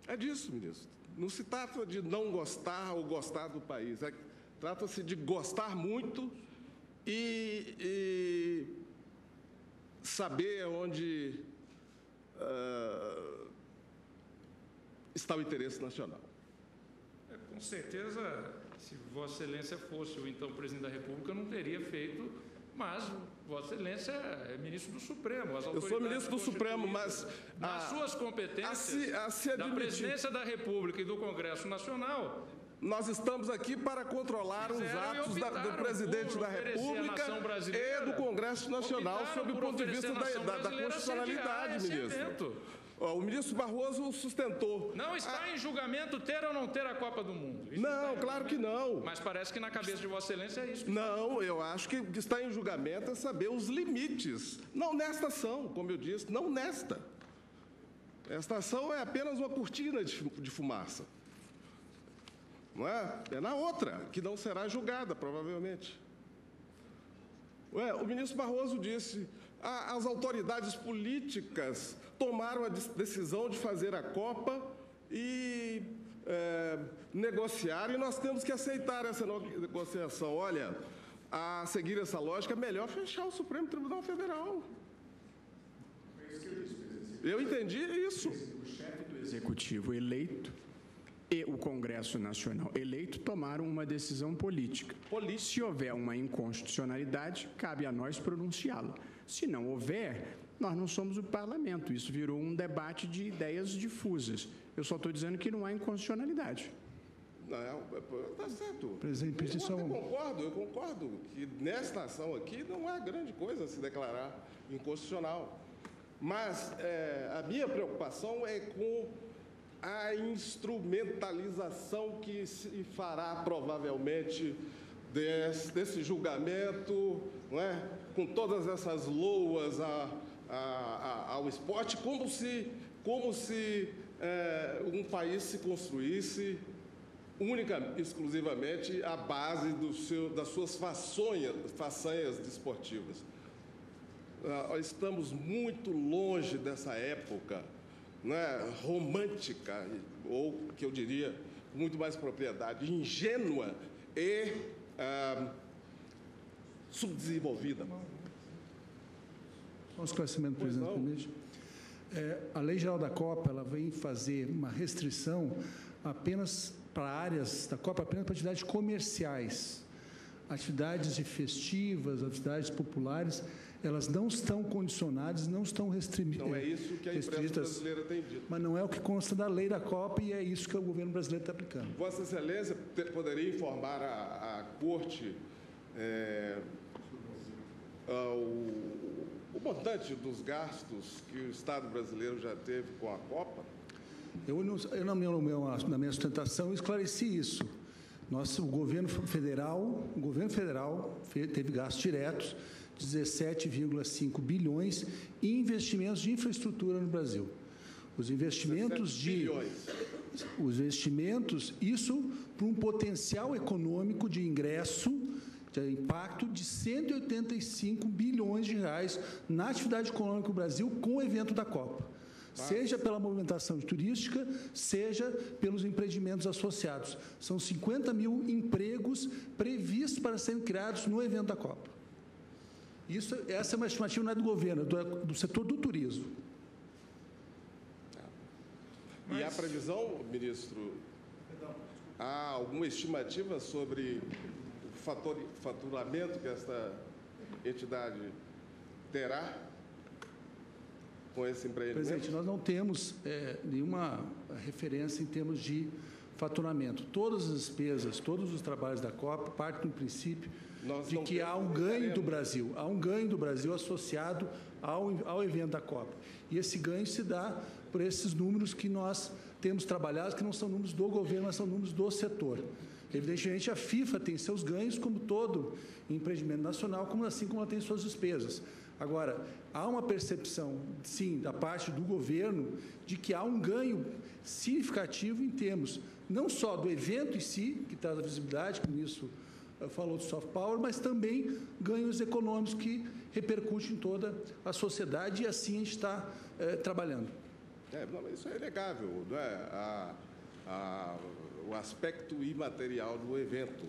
É disso, ministro. Não se trata de não gostar ou gostar do país. Trata-se de gostar muito e saber onde está o interesse nacional. Com certeza, se Vossa Excelência fosse o então presidente da República, não teria feito, mas Vossa Excelência é ministro do Supremo. Eu sou ministro do Supremo, mas... Nas suas competências, da presidência da República e do Congresso Nacional... Nós estamos aqui para controlar os atos do presidente da República e do Congresso Nacional sob o ponto de vista da constitucionalidade, ministro. O ministro Barroso sustentou. Não está em julgamento ter ou não ter a Copa do Mundo. Isso não, claro que não. Mas parece que na cabeça de Vossa Excelência é isso. Não, eu acho que está em julgamento é saber os limites. Não nesta ação, como eu disse, não nesta. Esta ação é apenas uma cortina de fumaça. Não é? É na outra, que não será julgada, provavelmente. O ministro Barroso disse, as autoridades políticas tomaram a decisão de fazer a Copa e negociar, e nós temos que aceitar essa negociação. Olha, a seguir essa lógica, é melhor fechar o Supremo Tribunal Federal. Eu entendi isso. O chefe do Executivo eleito e o Congresso Nacional eleito tomaram uma decisão política. Se houver uma inconstitucionalidade, cabe a nós pronunciá-la. Se não houver, nós não somos o parlamento. Isso virou um debate de ideias difusas. Eu só estou dizendo que não há inconstitucionalidade. Não, está certo. Presidente, eu concordo que nesta ação aqui não há grande coisa a se declarar inconstitucional. Mas a minha preocupação é com a instrumentalização que se fará provavelmente desse julgamento, não é? Com todas essas loas ao esporte, como se um país se construísse exclusivamente à base das suas façanhas desportivas. Estamos muito longe dessa época, né, romântica, ou que eu diria, com muito mais propriedade, ingênua e subdesenvolvida. Só um esclarecimento, presidente, permite. A Lei Geral da Copa, ela vem fazer uma restrição apenas para áreas da Copa, apenas para atividades comerciais. Atividades festivas, atividades populares, elas não estão condicionadas, não estão restritas. Não é isso que a imprensa brasileira tem dito. Mas não é o que consta da lei da Copa e é isso que o governo brasileiro está aplicando. Vossa Excelência poderia informar a Corte o montante dos gastos que o Estado brasileiro já teve com a Copa? Na minha sustentação, eu esclareci isso. O governo federal teve gastos diretos de 17,5 bilhões em investimentos de infraestrutura no Brasil. Os investimentos isso para um potencial econômico de ingresso, de impacto de 185 bilhões de reais na atividade econômica do Brasil com o evento da Copa. Seja pela movimentação turística, seja pelos empreendimentos associados. São 50 mil empregos previstos para serem criados no evento da Copa. Essa é uma estimativa não é do governo, é do setor do turismo. E a previsão, ministro, há alguma estimativa sobre o faturamento que esta entidade terá com esse empreendimento? Presidente, nós não temos nenhuma referência em termos de faturamento. Todas as despesas, todos os trabalhos da Copa partem do princípio de que há um ganho do Brasil, associado ao evento da Copa. E esse ganho se dá por esses números que nós temos trabalhado, que não são números do governo, mas são números do setor. Evidentemente, a FIFA tem seus ganhos, como todo empreendimento nacional, assim como ela tem suas despesas. Agora, há uma percepção, sim, da parte do governo, de que há um ganho significativo em termos não só do evento em si, que traz a visibilidade, como isso falou do soft power, mas também ganhos econômicos que repercutem em toda a sociedade e assim a gente está trabalhando. Isso é inegável, não é? O aspecto imaterial do evento.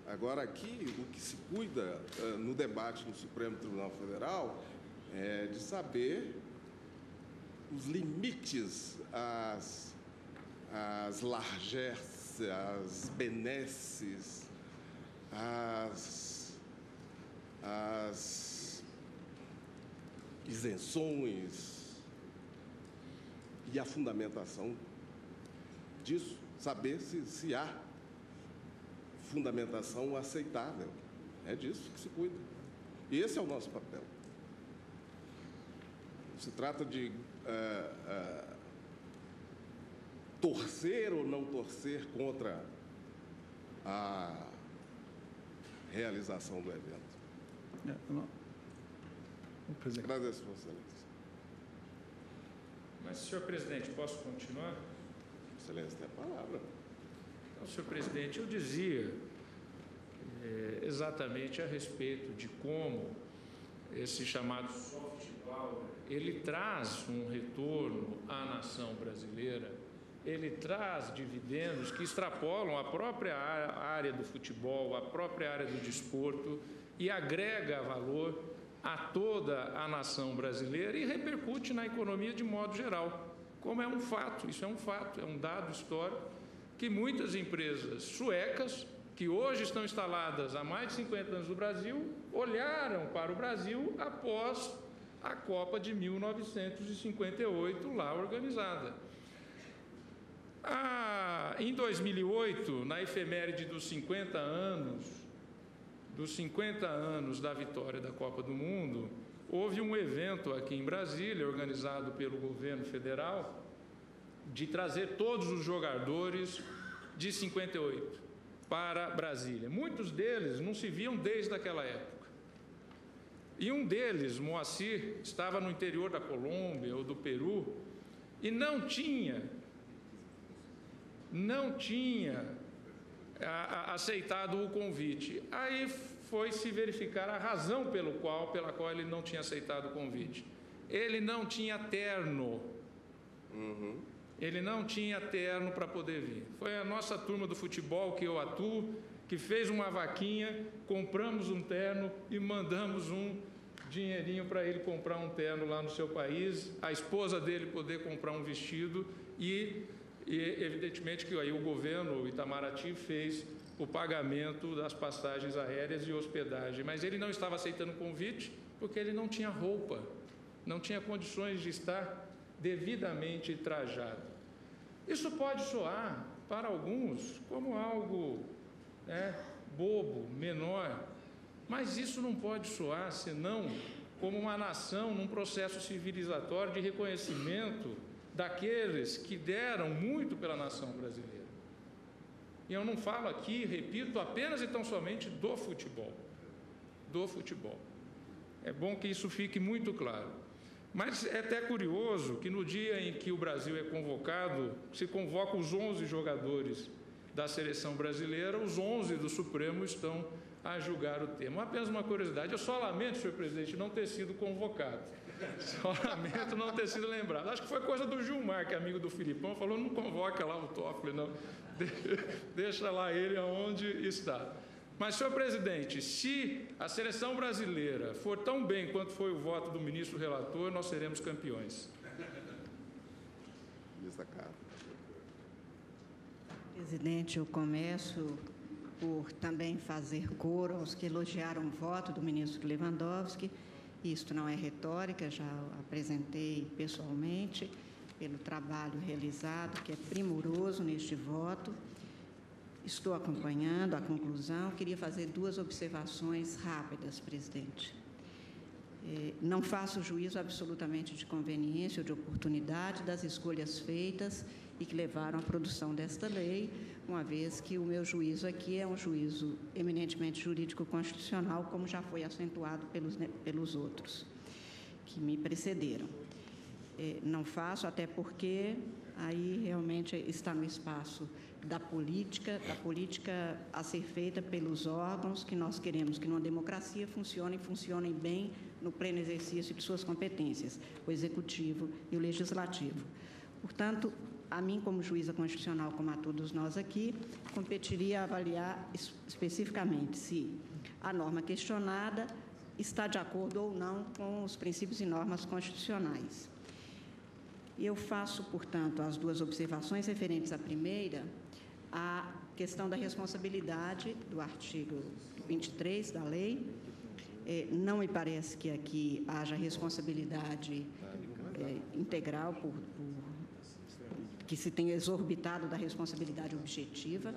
Agora, aqui, o que se cuida no debate no Supremo Tribunal Federal é de saber os limites, as largesses, as benesses, as isenções e a fundamentação disso, saber se há fundamentação aceitável. É disso que se cuida. E esse é o nosso papel. Se trata de torcer ou não torcer contra a realização do evento. Agradeço, Vossa Excelência. Mas, senhor presidente, posso continuar? Excelência, tem a palavra. Então, senhor presidente, eu dizia exatamente a respeito de como esse chamado soft power, ele traz um retorno à nação brasileira, ele traz dividendos que extrapolam a própria área do futebol, a própria área do desporto e agrega valor a toda a nação brasileira e repercute na economia de modo geral, como é um fato, isso é um fato, é um dado histórico que muitas empresas suecas, que hoje estão instaladas há mais de 50 anos no Brasil, olharam para o Brasil após a Copa de 1958, lá organizada. Em 2008, na efeméride dos 50 anos da vitória da Copa do Mundo, houve um evento aqui em Brasília, organizado pelo governo federal, de trazer todos os jogadores de 58 para Brasília. Muitos deles não se viam desde aquela época. E um deles, Moacir, estava no interior da Colômbia ou do Peru e não tinha aceitado o convite. Aí foi se verificar a razão pela qual ele não tinha aceitado o convite. Ele não tinha terno. Ele não tinha terno para poder vir. Foi a nossa turma do futebol, que eu atuo, que fez uma vaquinha, compramos um terno e mandamos um dinheirinho para ele comprar um terno lá no seu país, a esposa dele poder comprar um vestido e evidentemente que aí o governo, o Itamaraty, fez o pagamento das passagens aéreas e hospedagem, mas ele não estava aceitando o convite porque ele não tinha roupa, não tinha condições de estar devidamente trajado. Isso pode soar para alguns como algo bobo, menor, mas isso não pode soar senão como uma nação num processo civilizatório de reconhecimento daqueles que deram muito pela nação brasileira. E eu não falo aqui, repito, apenas e tão somente do futebol. Do futebol. É bom que isso fique muito claro. Mas é até curioso que no dia em que o Brasil é convocado, se convoca os 11 jogadores da seleção brasileira, os 11 do Supremo estão a julgar o tema. Apenas uma curiosidade, eu só lamento, senhor presidente, não ter sido convocado. Só lamento não ter sido lembrado. Acho que foi coisa do Gilmar, que é amigo do Filipão, falou, não convoca lá o Toffoli, não. Deixa lá ele aonde está. Mas, senhor presidente, se a seleção brasileira for tão bem quanto foi o voto do ministro relator, nós seremos campeões. Presidente, eu começo por também fazer coro aos que elogiaram o voto do ministro Lewandowski. Isto não é retórica, já apresentei pessoalmente pelo trabalho realizado, que é primoroso neste voto. Estou acompanhando a conclusão. Queria fazer 2 observações rápidas, presidente. Não faço juízo absolutamente de conveniência ou de oportunidade das escolhas feitas e que levaram à produção desta lei, uma vez que o meu juízo aqui é um juízo eminentemente jurídico-constitucional, como já foi acentuado pelos outros que me precederam. Não faço, até porque aí realmente está no espaço da política a ser feita pelos órgãos que nós queremos que numa democracia funcionem bem no pleno exercício de suas competências, o Executivo e o Legislativo. Portanto, a mim, como juíza constitucional, como a todos nós aqui, competiria avaliar especificamente se a norma questionada está de acordo ou não com os princípios e normas constitucionais. Eu faço, portanto, as 2 observações referentes à primeira, a questão da responsabilidade do artigo 23 da lei. Não me parece que aqui haja responsabilidade integral que se tenha exorbitado da responsabilidade objetiva,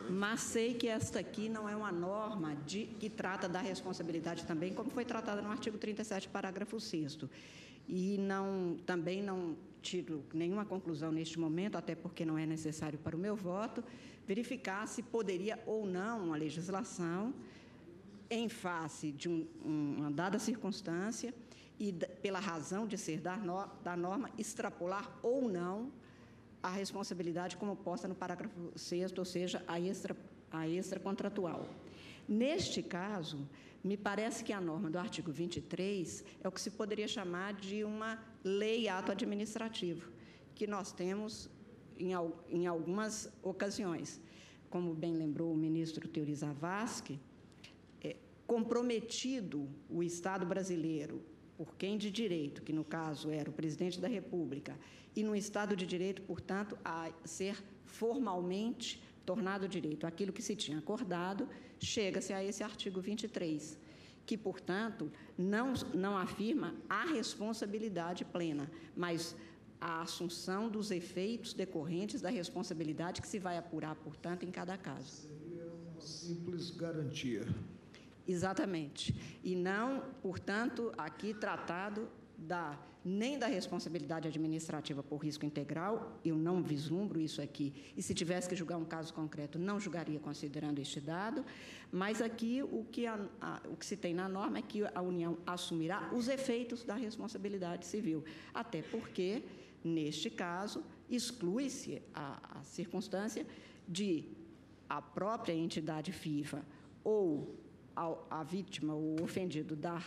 mas sei que esta aqui não é uma norma que trata da responsabilidade também, como foi tratada no artigo 37, parágrafo 6º. E também não tiro nenhuma conclusão neste momento, até porque não é necessário para o meu voto, verificar se poderia ou não uma legislação, em face de uma dada circunstância e pela razão de ser da norma, extrapolar ou não a responsabilidade como posta no parágrafo 6º, ou seja, a extracontratual. Neste caso, me parece que a norma do artigo 23 é o que se poderia chamar de uma lei-ato administrativo, que nós temos em algumas ocasiões. Como bem lembrou o ministro Teori Zavascki, comprometido o Estado brasileiro por quem de direito, que no caso era o presidente da República, e no Estado de Direito, portanto, a ser formalmente tornado direito aquilo que se tinha acordado, chega-se a esse artigo 23, que, portanto, não afirma a responsabilidade plena, mas a assunção dos efeitos decorrentes da responsabilidade que se vai apurar, portanto, em cada caso. Seria uma simples garantia. Exatamente. E não, portanto, aqui tratado nem da responsabilidade administrativa por risco integral, eu não vislumbro isso aqui, e se tivesse que julgar um caso concreto, não julgaria considerando este dado, mas aqui o que se tem na norma é que a União assumirá os efeitos da responsabilidade civil, até porque, neste caso, exclui-se a circunstância de a própria entidade FIFA ou a vítima ou o ofendido dar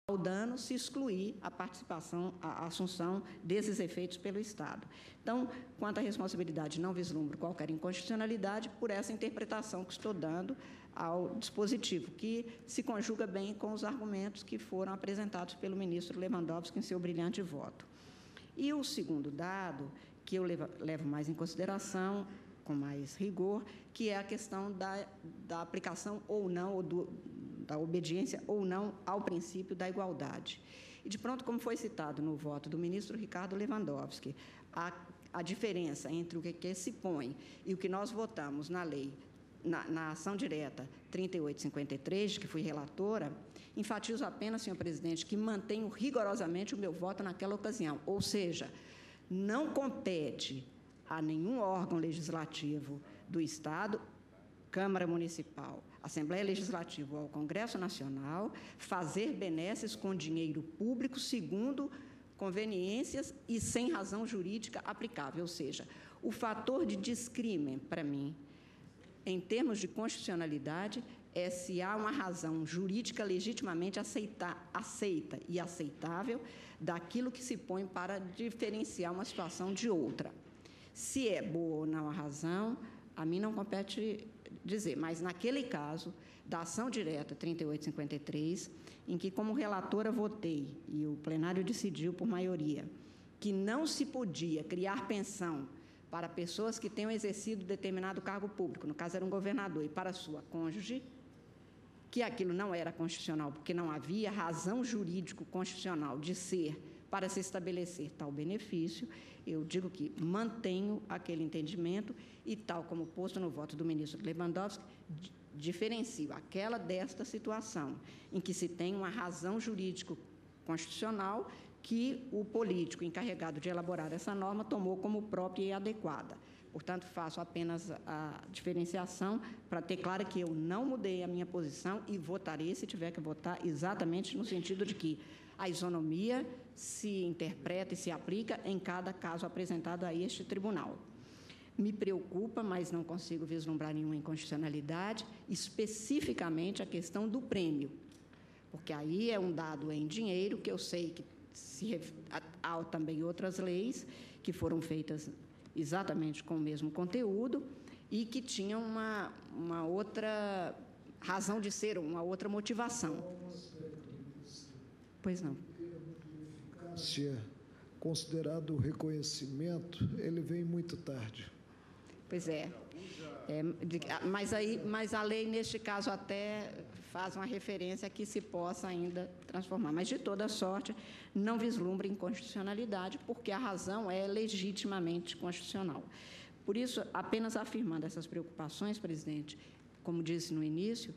ao dano, se excluir a participação, a assunção desses efeitos pelo Estado. Então, quanto à responsabilidade, não vislumbro qualquer inconstitucionalidade por essa interpretação que estou dando ao dispositivo, que se conjuga bem com os argumentos que foram apresentados pelo ministro Lewandowski em seu brilhante voto. E o segundo dado, que eu levo mais em consideração, com mais rigor, que é a questão da aplicação ou não, da obediência ou não ao princípio da igualdade. E, de pronto, como foi citado no voto do ministro Ricardo Lewandowski, a diferença entre o que se põe e o que nós votamos na lei, na ação direta 3853, que fui relatora, enfatizo apenas, senhor presidente, que mantenho rigorosamente o meu voto naquela ocasião, ou seja, não compete a nenhum órgão legislativo do Estado, Câmara Municipal, Assembleia Legislativa ou ao Congresso Nacional, fazer benesses com dinheiro público segundo conveniências e sem razão jurídica aplicável. Ou seja, o fator de descrime, para mim, em termos de constitucionalidade, é se há uma razão jurídica legitimamente aceita e aceitável daquilo que se põe para diferenciar uma situação de outra. Se é boa ou não a razão, a mim não compete dizer, mas naquele caso da ação direta 3853, em que como relatora votei, e o plenário decidiu por maioria, que não se podia criar pensão para pessoas que tenham exercido determinado cargo público, no caso era um governador, e para sua cônjuge, que aquilo não era constitucional, porque não havia razão jurídico-constitucional de ser para se estabelecer tal benefício, eu digo que mantenho aquele entendimento e, tal como posto no voto do ministro Lewandowski, diferencio aquela desta situação, em que se tem uma razão jurídico-constitucional que o político encarregado de elaborar essa norma tomou como própria e adequada. Portanto, faço apenas a diferenciação para ter claro que eu não mudei a minha posição e votarei, se tiver que votar, exatamente no sentido de que a isonomia se interpreta e se aplica em cada caso apresentado a este tribunal. Me preocupa, mas não consigo vislumbrar nenhuma inconstitucionalidade, especificamente a questão do prêmio, porque aí é um dado em dinheiro, que eu sei que há também outras leis que foram feitas exatamente com o mesmo conteúdo e que tinham uma outra razão de ser, uma outra motivação. Pois não. Considerado o reconhecimento, ele vem muito tarde. Pois é. Mas a lei, neste caso, até faz uma referência a que se possa ainda transformar. Mas, de toda sorte, não vislumbra inconstitucionalidade, porque a razão é legitimamente constitucional. Por isso, apenas afirmando essas preocupações, presidente, como disse no início,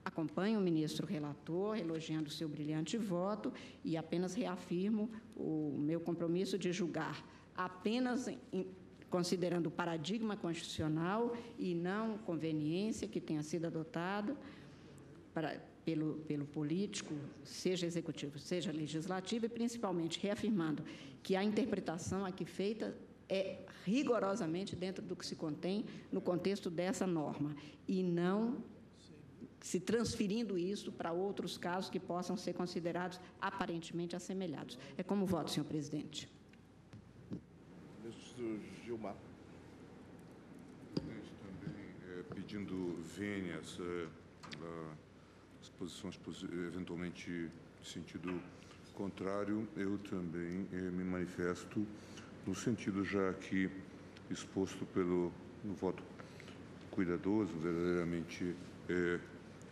acompanho o ministro relator, elogiando o seu brilhante voto, e apenas reafirmo o meu compromisso de julgar apenas considerando o paradigma constitucional e não conveniência que tenha sido adotado pelo político, seja executivo, seja legislativo, e principalmente reafirmando que a interpretação aqui feita é rigorosamente dentro do que se contém no contexto dessa norma, e não se transferindo isso para outros casos que possam ser considerados aparentemente assemelhados. É como voto, senhor presidente. Ministro Gilmar. Presidente, também pedindo vênias, as posições eventualmente de sentido contrário, eu também me manifesto no sentido já aqui exposto no voto cuidadoso, verdadeiramente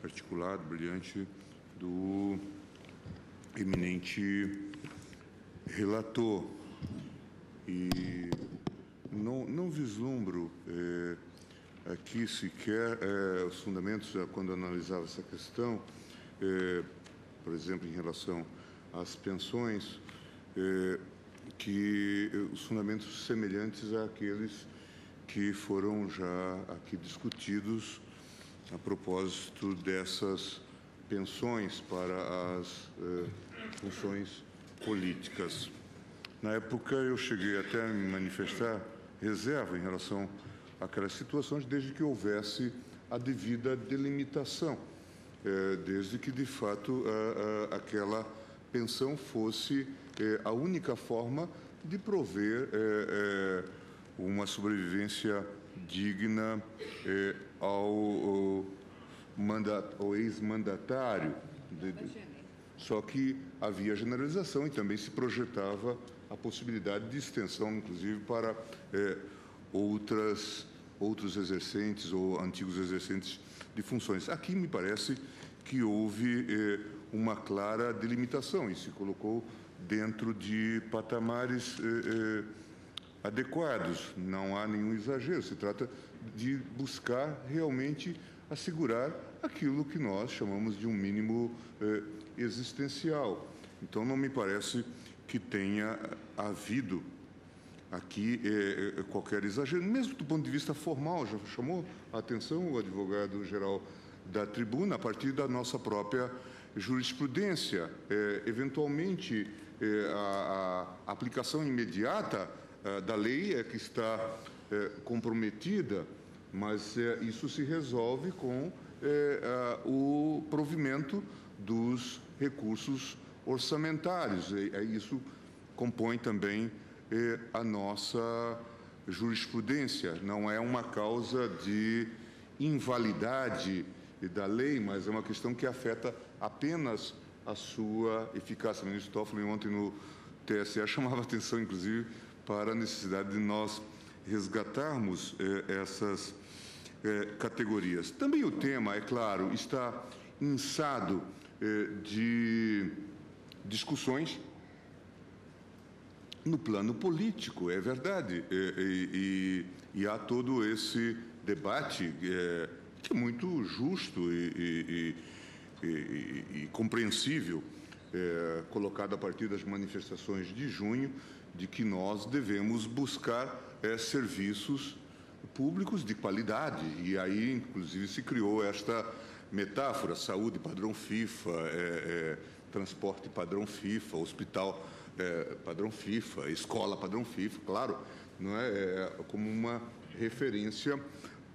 articulado, brilhante, do eminente relator. E não vislumbro aqui sequer os fundamentos, quando analisava essa questão, por exemplo, em relação às pensões, que os fundamentos semelhantes àqueles que foram já aqui discutidos a propósito dessas pensões para as funções políticas. Na época, eu cheguei até a me manifestar reserva em relação àquelas situações, desde que houvesse a devida delimitação, desde que, de fato, aquela pensão fosse a única forma de prover uma sobrevivência digna ao ex-mandatário. Só que havia generalização e também se projetava a possibilidade de extensão, inclusive, para outros exercentes ou antigos exercentes de funções. Aqui me parece que houve uma clara delimitação e se colocou dentro de patamares adequados. Não há nenhum exagero, se trata de buscar realmente assegurar aquilo que nós chamamos de um mínimo existencial. Então, não me parece que tenha havido aqui qualquer exagero, mesmo do ponto de vista formal. Já chamou a atenção o advogado-geral da tribuna, a partir da nossa própria jurisprudência. Eventualmente, a aplicação imediata da lei é que está comprometida, mas isso se resolve com o provimento dos recursos orçamentários. Isso compõe também a nossa jurisprudência. Não é uma causa de invalidade da lei, mas é uma questão que afeta apenas a sua eficácia. O ministro Toffoli, ontem no TSE, chamava a atenção, inclusive, para a necessidade de nós resgatarmos essas categorias. Também o tema, é claro, está inçado de discussões no plano político, é verdade, e há todo esse debate que é muito justo e compreensível, colocado a partir das manifestações de junho, de que nós devemos buscar serviços públicos de qualidade. E aí, inclusive, se criou esta metáfora: saúde padrão FIFA, transporte padrão FIFA, hospital padrão FIFA, escola padrão FIFA, claro, não é? Como uma referência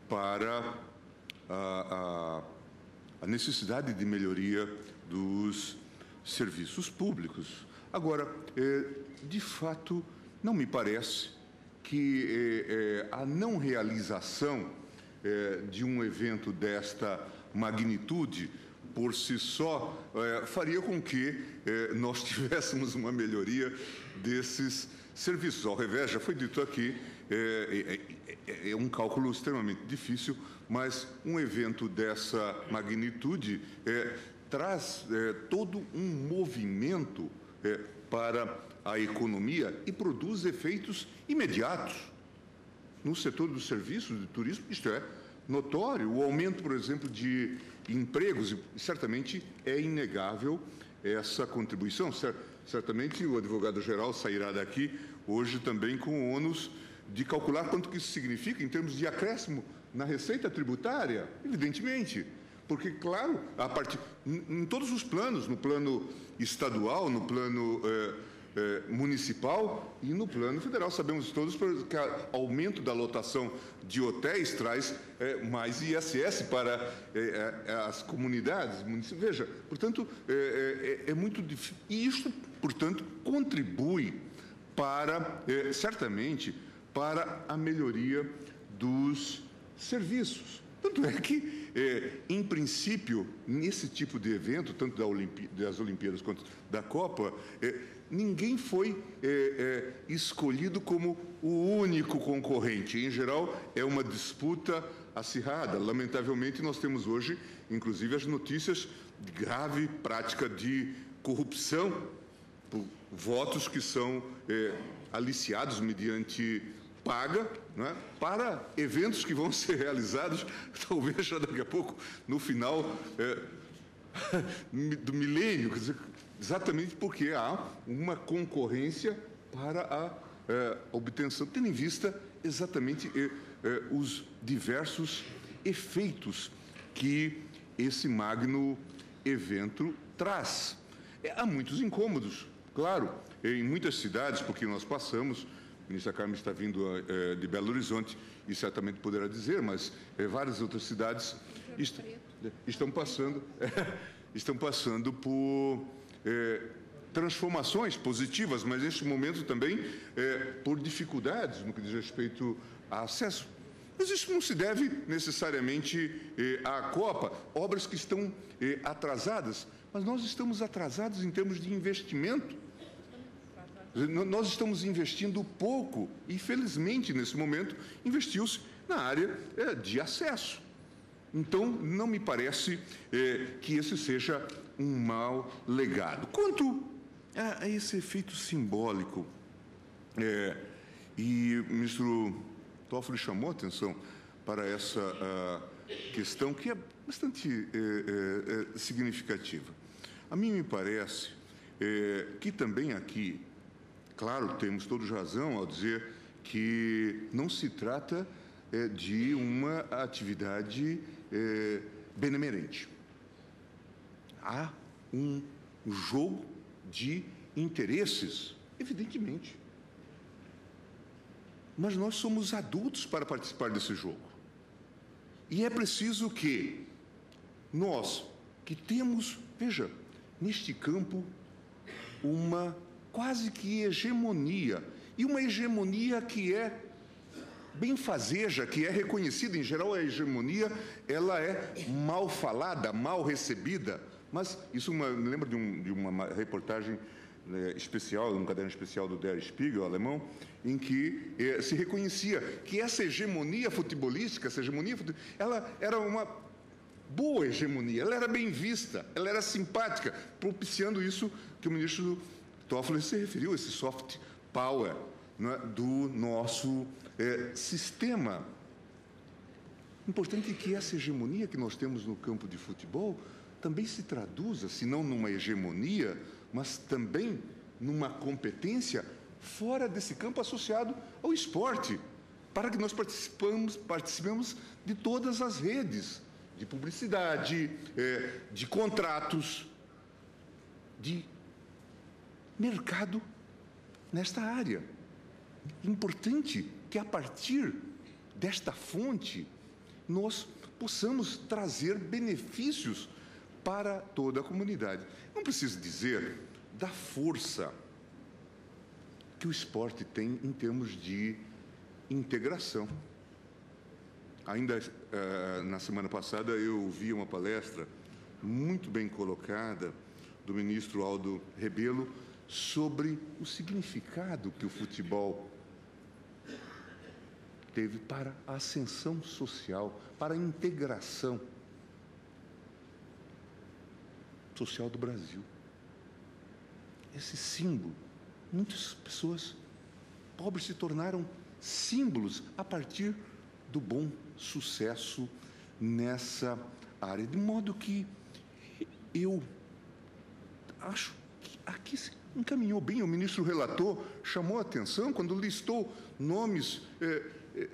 para a necessidade de melhoria dos serviços públicos. Agora, de fato, não me parece que a não realização de um evento desta magnitude, por si só, faria com que nós tivéssemos uma melhoria desses serviços. Ao revés, já foi dito aqui, é um cálculo extremamente difícil, mas um evento dessa magnitude traz todo um movimento para a economia e produz efeitos imediatos. No setor dos serviços de turismo, isto é notório. O aumento, por exemplo, de empregos, e certamente é inegável essa contribuição. Certamente o advogado-geral sairá daqui hoje também com o ônus de calcular quanto que isso significa em termos de acréscimo na receita tributária, evidentemente. Porque, claro, em todos os planos, no plano estadual, no plano municipal e no plano federal, sabemos todos que o aumento da lotação de hotéis traz mais ISS para as comunidades, municípios. Veja, portanto, é muito difícil. E isso, portanto, contribui certamente, para a melhoria dos serviços. Tanto é que, em princípio, nesse tipo de evento, tanto das Olimpíadas quanto da Copa, ninguém foi escolhido como o único concorrente. Em geral, é uma disputa acirrada. Lamentavelmente, nós temos hoje, inclusive, as notícias de grave prática de corrupção por votos que são aliciados mediante paga, não é? Para eventos que vão ser realizados, talvez já daqui a pouco, no final do milênio, quer dizer, exatamente porque há uma concorrência para a obtenção, tendo em vista exatamente os diversos efeitos que esse magno evento traz. Há muitos incômodos, claro, em muitas cidades, porque nós passamos. A ministra Carmen está vindo de Belo Horizonte e certamente poderá dizer, mas várias outras cidades estão passando por transformações positivas, mas neste momento também por dificuldades no que diz respeito a acesso. Mas isso não se deve necessariamente à Copa, obras que estão atrasadas, mas nós estamos atrasados em termos de investimento. Nós estamos investindo pouco e, felizmente, nesse momento, investiu-se na área de acesso. Então, não me parece que esse seja um mau legado. Quanto a esse efeito simbólico, e o ministro Toffoli chamou a atenção para essa questão, que é bastante significativa. A mim me parece que também aqui, claro, temos todos razão ao dizer que não se trata de uma atividade benemerente. Há um jogo de interesses, evidentemente. Mas nós somos adultos para participar desse jogo. E é preciso que nós, que temos, veja, neste campo, uma quase que hegemonia, e uma hegemonia que é benfazeja, que é reconhecida. Em geral, a hegemonia ela é mal falada, mal recebida, mas isso me lembra de uma reportagem especial, um caderno especial do Der Spiegel, alemão, em que se reconhecia que essa hegemonia futebolística, ela era uma boa hegemonia, ela era bem vista, ela era simpática, propiciando isso que o ministro Toffoli se referiu, esse soft power, né, do nosso sistema. Importante que essa hegemonia que nós temos no campo de futebol também se traduza, se não numa hegemonia, mas também numa competência fora desse campo associado ao esporte, para que nós participemos de todas as redes de publicidade, de contratos, de mercado nesta área. Importante que, a partir desta fonte, nós possamos trazer benefícios para toda a comunidade. Não preciso dizer da força que o esporte tem em termos de integração. Ainda na semana passada eu ouvi uma palestra muito bem colocada do ministro Aldo Rebelo sobre o significado que o futebol teve para a ascensão social, para a integração social do Brasil. Esse símbolo, muitas pessoas pobres se tornaram símbolos a partir do bom sucesso nessa área, de modo que eu acho que aqui se encaminhou bem. O ministro relator chamou a atenção quando listou nomes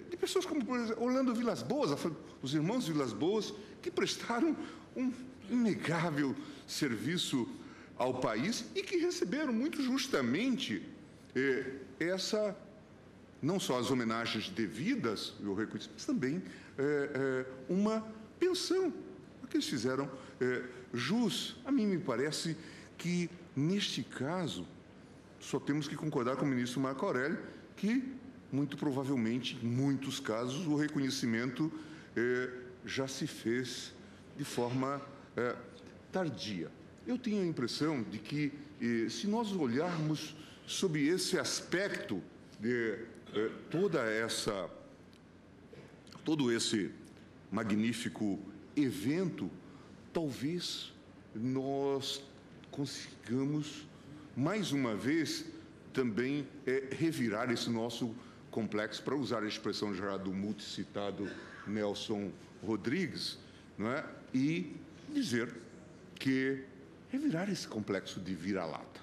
de pessoas como, por exemplo, Orlando Vilas Boas, os irmãos Vilas Boas, que prestaram um inegável serviço ao país e que receberam muito justamente não só as homenagens devidas, o reconhecimento, mas também uma pensão a que eles fizeram jus. A mim me parece que, neste caso, só temos que concordar com o ministro Marco Aurélio que, muito provavelmente, em muitos casos, o reconhecimento já se fez de forma tardia. Eu tenho a impressão de que, se nós olharmos sob esse aspecto de todo esse magnífico evento, talvez nós consigamos, mais uma vez, também revirar esse nosso complexo, para usar a expressão já do multicitado Nelson Rodrigues, não é? E dizer que revirar esse complexo de vira-lata.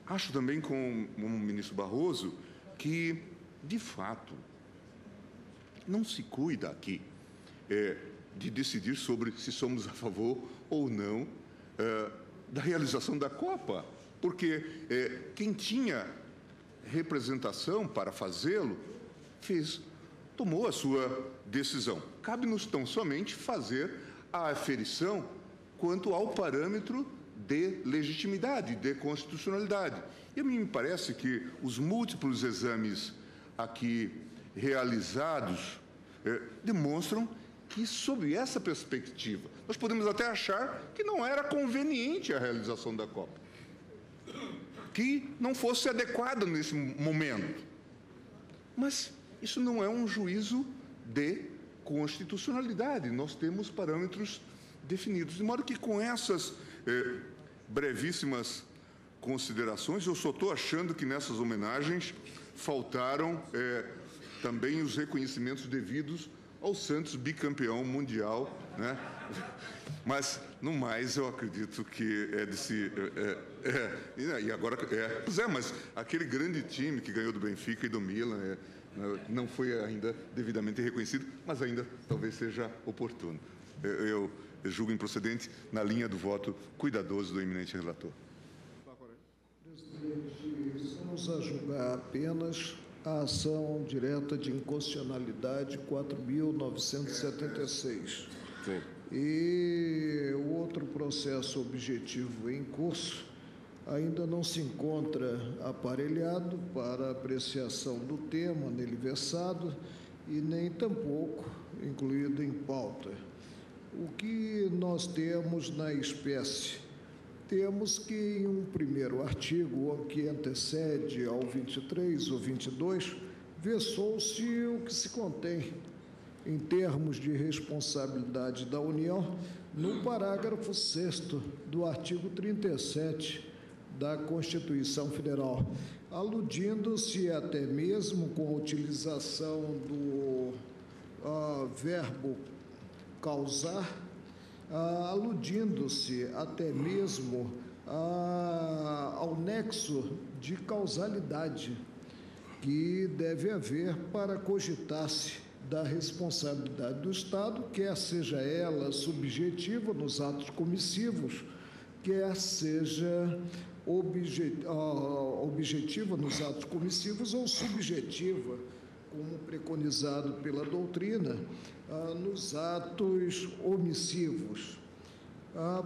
Acho também, com o ministro Barroso, que, de fato, não se cuida aqui de decidir sobre se somos a favor ou não da realização da Copa, porque quem tinha representação para fazê-lo tomou a sua decisão. Cabe-nos tão somente fazer a aferição quanto ao parâmetro de legitimidade, de constitucionalidade. E a mim me parece que os múltiplos exames aqui realizados demonstram que, sob essa perspectiva, nós podemos até achar que não era conveniente a realização da Copa, que não fosse adequada nesse momento. Mas isso não é um juízo de constitucionalidade. Nós temos parâmetros definidos. De modo que, com essas brevíssimas considerações, eu só estou achando que nessas homenagens faltaram também os reconhecimentos devidos ao Santos bicampeão mundial, né? Mas, no mais, eu acredito que é de se... e agora... Pois é, mas aquele grande time que ganhou do Benfica e do Milan não foi ainda devidamente reconhecido, mas ainda talvez seja oportuno. Eu julgo improcedente na linha do voto cuidadoso do eminente relator. Presidente, estamos a julgar apenas a ação direta de inconstitucionalidade 4.976. Sim. E o outro processo objetivo em curso ainda não se encontra aparelhado para apreciação do tema nele versado e nem tampouco incluído em pauta. O que nós temos na espécie? Temos que, em um primeiro artigo, que antecede ao 23 ou 22, versou-se o que se contém, em termos de responsabilidade da União, no parágrafo 6º do artigo 37 da Constituição Federal, aludindo-se até mesmo com a utilização do verbo causar, aludindo-se até mesmo ao nexo de causalidade que deve haver para cogitar-se da responsabilidade do Estado, quer seja ela subjetiva nos atos comissivos, quer seja objetiva nos atos comissivos ou subjetiva, como preconizado pela doutrina, nos atos omissivos.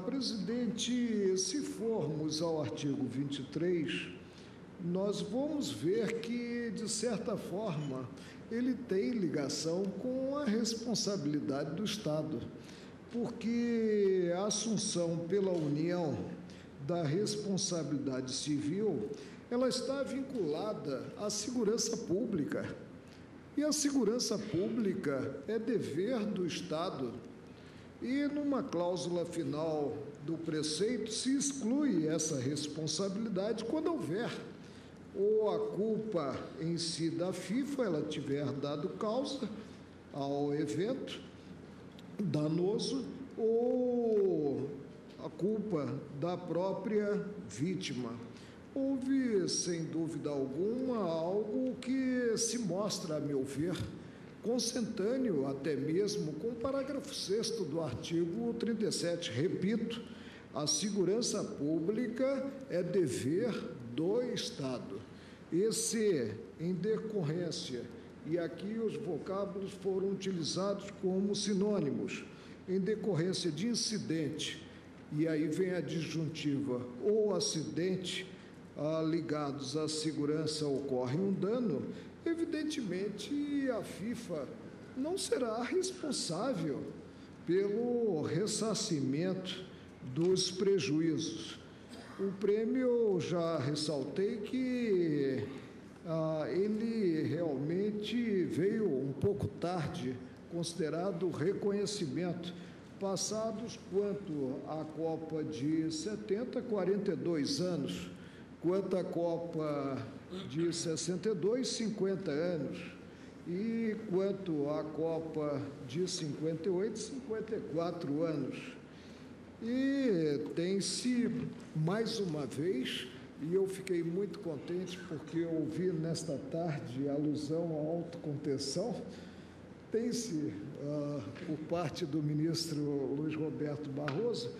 Presidente, se formos ao artigo 23, nós vamos ver que, de certa forma, ele tem ligação com a responsabilidade do Estado, porque a assunção pela União da responsabilidade civil, ela está vinculada à segurança pública. E a segurança pública é dever do Estado. E, numa cláusula final do preceito, se exclui essa responsabilidade quando houver ou a culpa em si da FIFA, ela tiver dado causa ao evento danoso, ou a culpa da própria vítima. Houve, sem dúvida alguma, algo que se mostra, a meu ver, consentâneo até mesmo com o parágrafo 6º do artigo 37. Repito, a segurança pública é dever do Estado. Esse, em decorrência, e aqui os vocábulos foram utilizados como sinônimos, em decorrência de incidente, e aí vem a disjuntiva, ou acidente, ligados à segurança ocorre um dano, evidentemente a FIFA não será responsável pelo ressarcimento dos prejuízos. O prêmio, já ressaltei que ele realmente veio um pouco tarde, considerado reconhecimento. Passados quanto à Copa de 70, 42 anos, quanto à Copa de 62, 50 anos, e quanto à Copa de 58, 54 anos. E tem-se, mais uma vez, e eu fiquei muito contente porque eu ouvi nesta tarde a alusão à autocontenção, tem-se, por parte do ministro Luiz Roberto Barroso,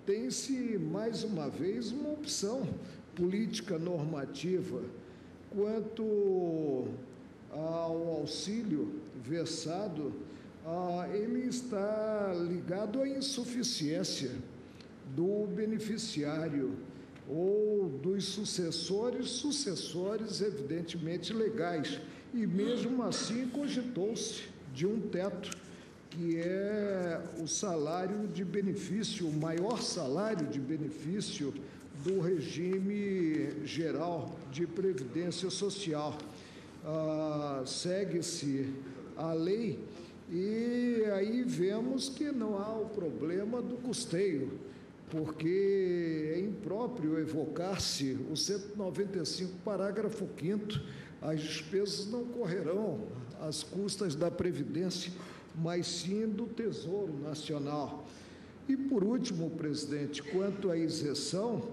tem-se, mais uma vez, uma opção política normativa quanto ao auxílio versado, ele está ligado à insuficiência do beneficiário ou dos sucessores evidentemente legais, e mesmo assim cogitou-se de um teto, que é o salário de benefício, o maior salário de benefício do regime geral de previdência social. Segue-se a lei e aí vemos que não há o problema do custeio, porque é impróprio evocar-se o 195, parágrafo 5º, as despesas não correrão às custas da Previdência, mas sim do Tesouro Nacional. E, por último, presidente, quanto à isenção,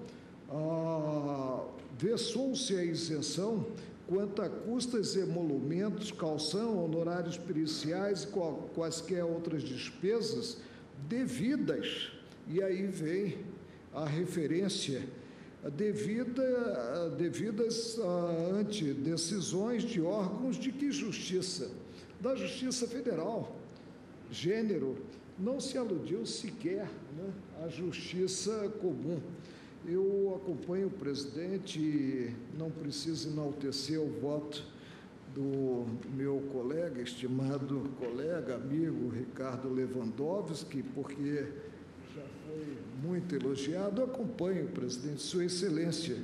versou-se a isenção quanto a custas e emolumentos, calção, honorários periciais e quaisquer outras despesas devidas, e aí vem a referência, devidas ante decisões de órgãos de que justiça? Da Justiça Federal. Gênero, não se aludiu sequer, né, à justiça comum. Eu acompanho o presidente e não preciso enaltecer o voto do meu colega, estimado colega, amigo Ricardo Lewandowski, porque já foi muito elogiado. Acompanho, presidente, Sua Excelência,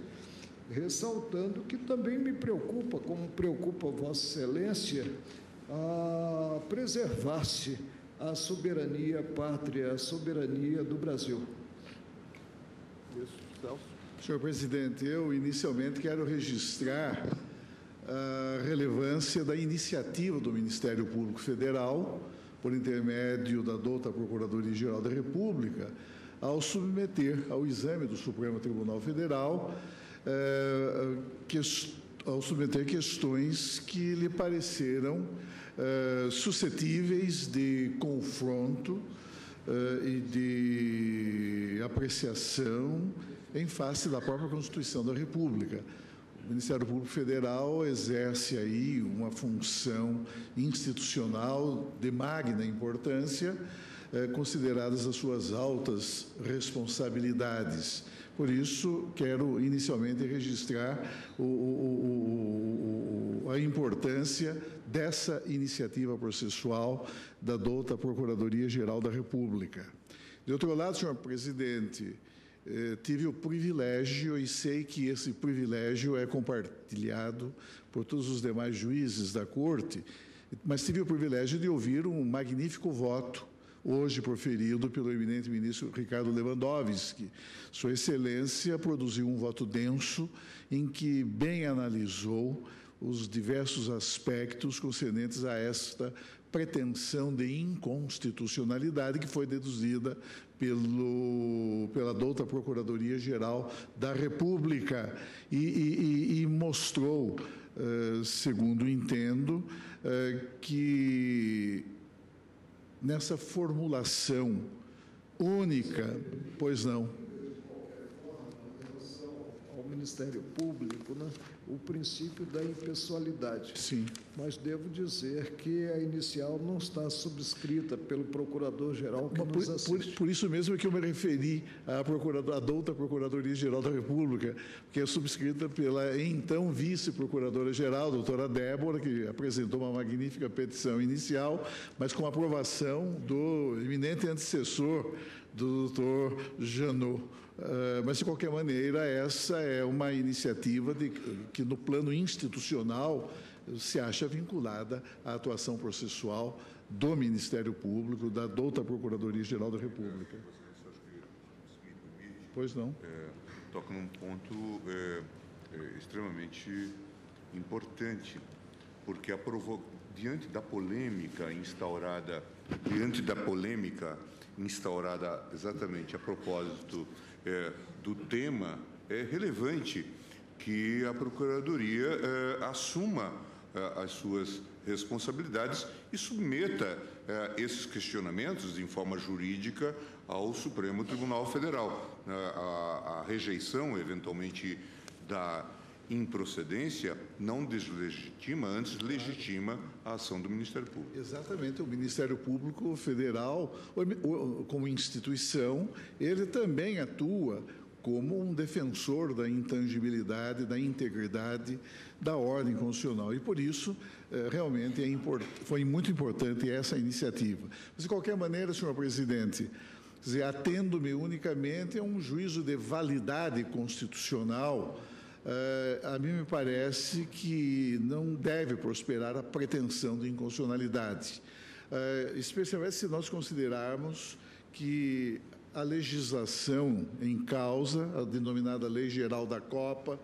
ressaltando que também me preocupa, como preocupa Vossa Excelência, a preservar-se a soberania pátria, a soberania do Brasil. Senhor presidente, eu inicialmente quero registrar a relevância da iniciativa do Ministério Público Federal, por intermédio da douta Procuradoria-Geral da República, ao submeter ao exame do Supremo Tribunal Federal ao submeter questões que lhe pareceram suscetíveis de confronto e de apreciação em face da própria Constituição da República. O Ministério Público Federal exerce aí uma função institucional de magna importância, consideradas as suas altas responsabilidades. Por isso, quero inicialmente registrar a importância dessa iniciativa processual da douta Procuradoria-Geral da República. De outro lado, senhor presidente, tive o privilégio, e sei que esse privilégio é compartilhado por todos os demais juízes da Corte, mas tive o privilégio de ouvir um magnífico voto hoje proferido pelo eminente ministro Ricardo Lewandowski. Sua Excelência produziu um voto denso em que bem analisou os diversos aspectos concernentes a esta pretensão de inconstitucionalidade que foi deduzida pela douta Procuradoria-Geral da República e mostrou, segundo entendo, que nessa formulação única, pois não. Ao Ministério Público, né, o princípio da impessoalidade. Sim. Mas devo dizer que a inicial não está subscrita pelo Procurador-Geral que nos assiste. Por isso mesmo é que eu me referi à douta Procuradoria-Geral da República, que é subscrita pela então vice-procuradora-geral, doutora Débora, que apresentou uma magnífica petição inicial, mas com aprovação do eminente antecessor do doutor Janot. Mas, de qualquer maneira, essa é uma iniciativa que, no plano institucional, se acha vinculada à atuação processual do Ministério Público, da douta Procuradoria-Geral da República. Pois não. Toca num ponto extremamente importante, porque diante da polêmica instaurada exatamente a propósito do tema, é relevante que a Procuradoria assuma as suas responsabilidades e submeta esses questionamentos em forma jurídica ao Supremo Tribunal Federal. A rejeição, eventualmente, da improcedência não deslegitima, antes legitima a ação do Ministério Público. Exatamente. O Ministério Público Federal, como instituição, ele também atua como um defensor da intangibilidade, da integridade da ordem constitucional. E, por isso, realmente foi muito importante essa iniciativa. Mas, de qualquer maneira, senhor presidente, atendo-me unicamente a um juízo de validade constitucional, a mim me parece que não deve prosperar a pretensão de inconstitucionalidade, especialmente se nós considerarmos que a legislação em causa, a denominada Lei Geral da Copa,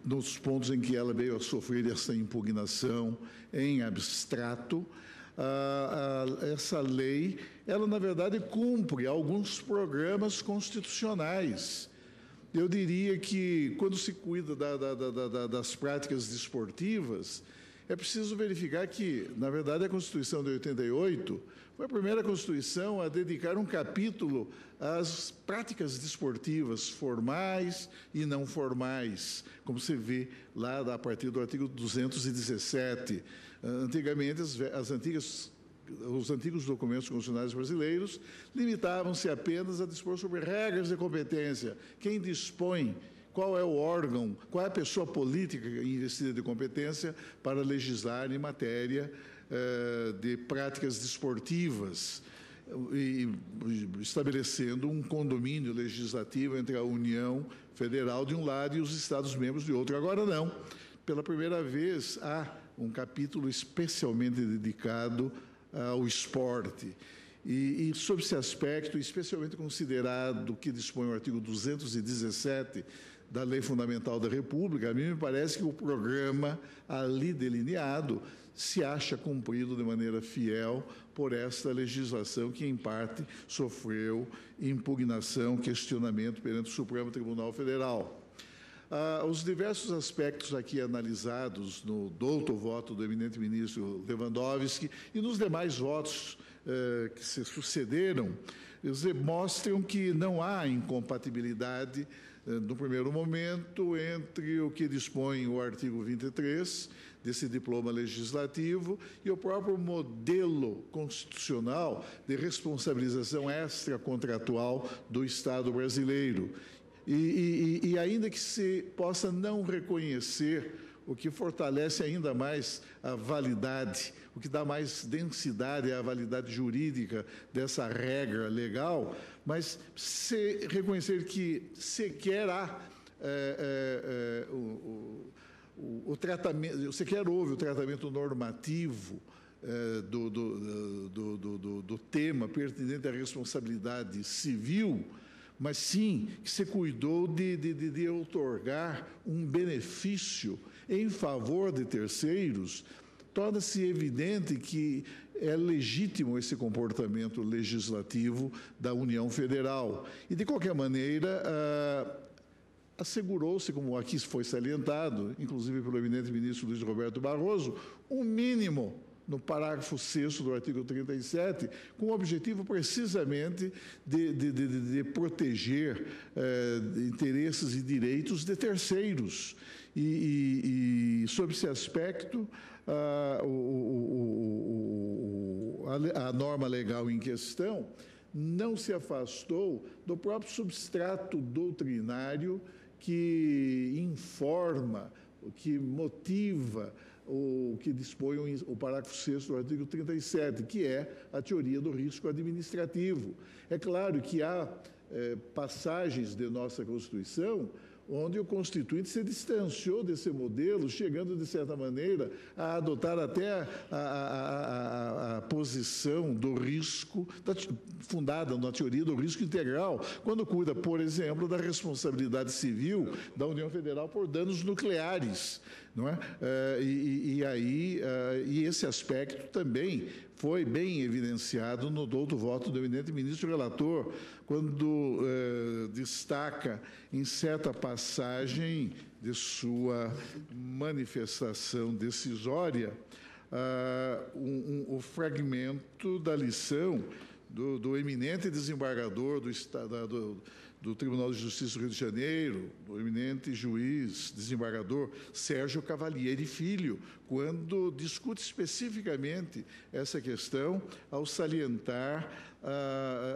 nos pontos em que ela veio a sofrer essa impugnação em abstrato, essa lei, ela, na verdade, cumpre alguns programas constitucionais. Eu diria que, quando se cuida das práticas desportivas, é preciso verificar que, na verdade, a Constituição de 88 foi a primeira Constituição a dedicar um capítulo às práticas desportivas formais e não formais, como se vê lá a partir do artigo 217. Antigamente, os antigos documentos constitucionais brasileiros limitavam-se apenas a dispor sobre regras de competência. Quem dispõe, qual é o órgão, qual é a pessoa política investida de competência para legislar em matéria de práticas desportivas, e estabelecendo um condomínio legislativo entre a União Federal de um lado e os Estados-membros de outro. Agora não. Pela primeira vez, há um capítulo especialmente dedicado ao esporte. E sob esse aspecto, especialmente considerado o que dispõe o artigo 217 da Lei Fundamental da República, a mim me parece que o programa ali delineado se acha cumprido de maneira fiel por esta legislação que, em parte, sofreu impugnação, questionamento perante o Supremo Tribunal Federal. Os diversos aspectos aqui analisados no douto voto do eminente ministro Lewandowski e nos demais votos que se sucederam, mostram que não há incompatibilidade, no primeiro momento, entre o que dispõe o artigo 23 desse diploma legislativo e o próprio modelo constitucional de responsabilização extracontratual do Estado brasileiro. E ainda que se possa não reconhecer, o que fortalece ainda mais a validade, o que dá mais densidade à validade jurídica dessa regra legal, mas se reconhecer que sequer há o tratamento, sequer houve o tratamento normativo do tema pertinente à responsabilidade civil, mas sim que se cuidou de outorgar um benefício em favor de terceiros, torna-se evidente que é legítimo esse comportamento legislativo da União Federal. E, de qualquer maneira, assegurou-se, como aqui foi salientado, inclusive pelo eminente ministro Luiz Roberto Barroso, um mínimo no parágrafo 6º do artigo 37, com o objetivo precisamente de proteger interesses e direitos de terceiros. E sob esse aspecto, a norma legal em questão não se afastou do próprio substrato doutrinário que informa, que motiva, o que dispõe o parágrafo 6º do artigo 37, que é a teoria do risco administrativo. É claro que há passagens de nossa Constituição onde o Constituinte se distanciou desse modelo, chegando, de certa maneira, a adotar até a posição do risco, fundada na teoria do risco integral, quando cuida, por exemplo, da responsabilidade civil da União Federal por danos nucleares. Não é? E esse aspecto também foi bem evidenciado no douto voto do eminente ministro relator, quando destaca em certa passagem de sua manifestação decisória o fragmento da lição do eminente desembargador do Tribunal de Justiça do Rio de Janeiro, do eminente juiz, desembargador Sérgio Cavalieri Filho, quando discute especificamente essa questão, ao salientar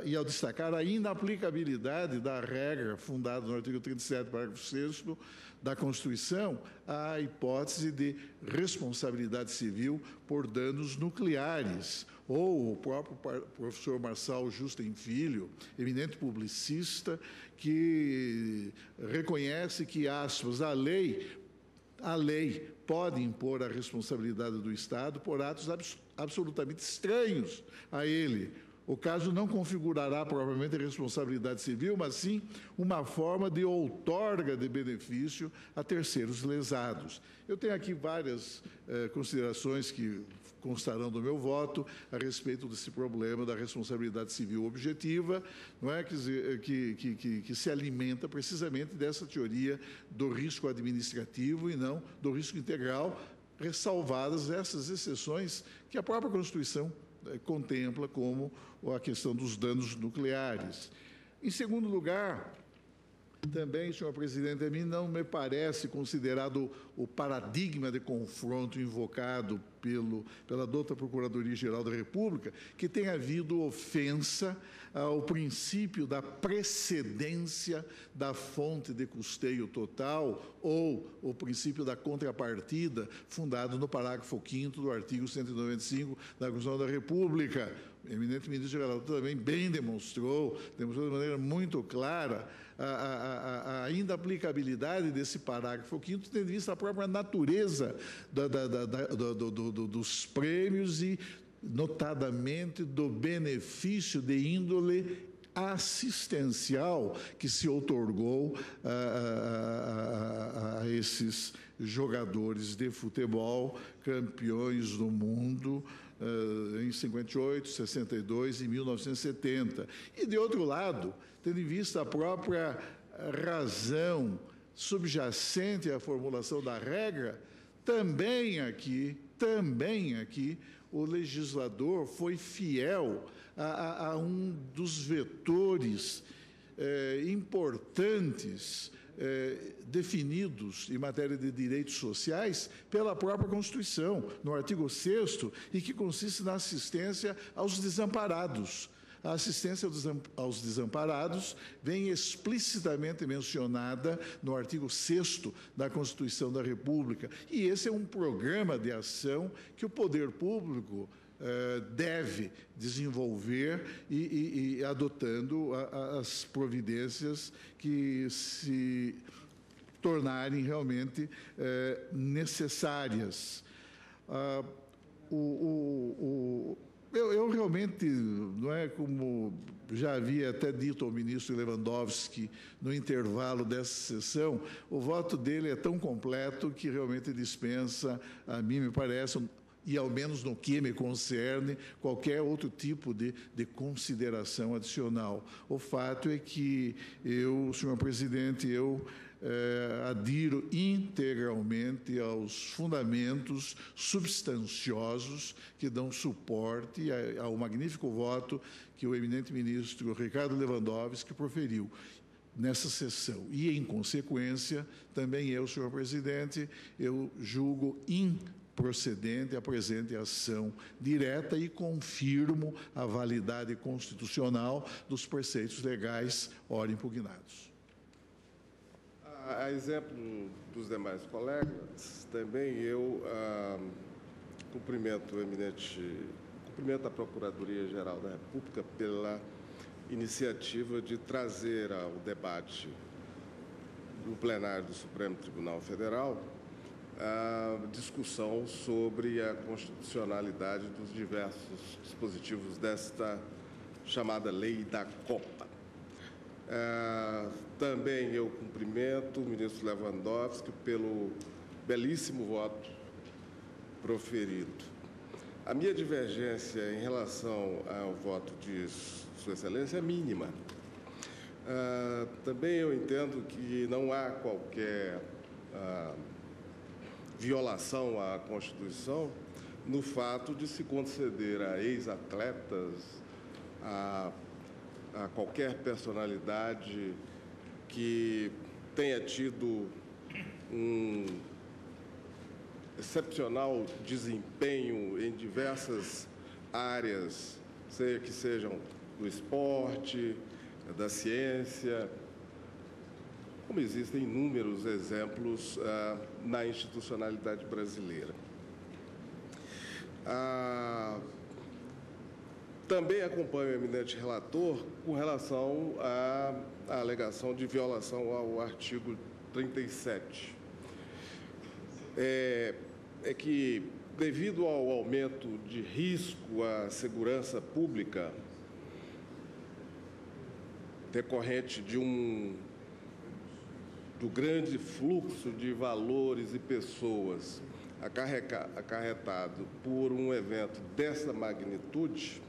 e ao destacar a inaplicabilidade da regra fundada no artigo 37, parágrafo 6º da Constituição, à hipótese de responsabilidade civil por danos nucleares. Ou o próprio professor Marçal Justem Filho, eminente publicista, que reconhece que, aspas, a lei pode impor a responsabilidade do Estado por atos absolutamente estranhos a ele. O caso não configurará propriamente a responsabilidade civil, mas sim uma forma de outorga de benefício a terceiros lesados. Eu tenho aqui várias considerações que constarão do meu voto a respeito desse problema da responsabilidade civil objetiva, não é? que se alimenta precisamente dessa teoria do risco administrativo e não do risco integral, ressalvadas essas exceções que a própria Constituição contempla, como a questão dos danos nucleares. Em segundo lugar, também, senhor presidente, a mim não me parece considerado o paradigma de confronto invocado pela douta Procuradoria-Geral da República, que tenha havido ofensa ao princípio da precedência da fonte de custeio total ou o princípio da contrapartida, fundado no parágrafo 5º do artigo 195 da Constituição da República. O eminente ministro geral também bem demonstrou de maneira muito clara a inaplicabilidade desse parágrafo 5º, tendo em vista a própria natureza dos prêmios e, notadamente, do benefício de índole assistencial que se outorgou a esses jogadores de futebol, campeões do mundo, em 58, 62 e 1970. E, de outro lado, tendo em vista a própria razão subjacente à formulação da regra, também aqui, o legislador foi fiel a um dos vetores importantes definidos em matéria de direitos sociais pela própria Constituição, no artigo 6º, e que consiste na assistência aos desamparados. A assistência aos desamparados vem explicitamente mencionada no artigo 6º da Constituição da República. E esse é um programa de ação que o poder público deve desenvolver e adotando as providências que se tornarem realmente necessárias. Eu realmente, não é, como já havia até dito ao ministro Lewandowski no intervalo dessa sessão, o voto dele é tão completo que realmente dispensa, a mim me parece, e ao menos no que me concerne, qualquer outro tipo de consideração adicional. O fato é que eu, senhor presidente, adiro integralmente aos fundamentos substanciosos que dão suporte ao magnífico voto que o eminente ministro Ricardo Lewandowski proferiu nessa sessão. E, em consequência, também eu, senhor presidente, eu julgo improcedente a presente ação direta e confirmo a validade constitucional dos preceitos legais ora impugnados. A exemplo dos demais colegas, também eu cumprimento a Procuradoria-Geral da República pela iniciativa de trazer ao debate do plenário do Supremo Tribunal Federal a discussão sobre a constitucionalidade dos diversos dispositivos desta chamada Lei da Copa. Também eu cumprimento o ministro Lewandowski pelo belíssimo voto proferido. A minha divergência em relação ao voto de Sua Excelência é mínima. Também eu entendo que não há qualquer violação à Constituição no fato de se conceder a ex-atletas, a qualquer personalidade que tenha tido um excepcional desempenho em diversas áreas, seja que sejam do esporte, da ciência, como existem inúmeros exemplos na institucionalidade brasileira. Também acompanho o eminente relator com relação à alegação de violação ao artigo 37. É que, devido ao aumento de risco à segurança pública decorrente do grande fluxo de valores e pessoas acarretado por um evento dessa magnitude,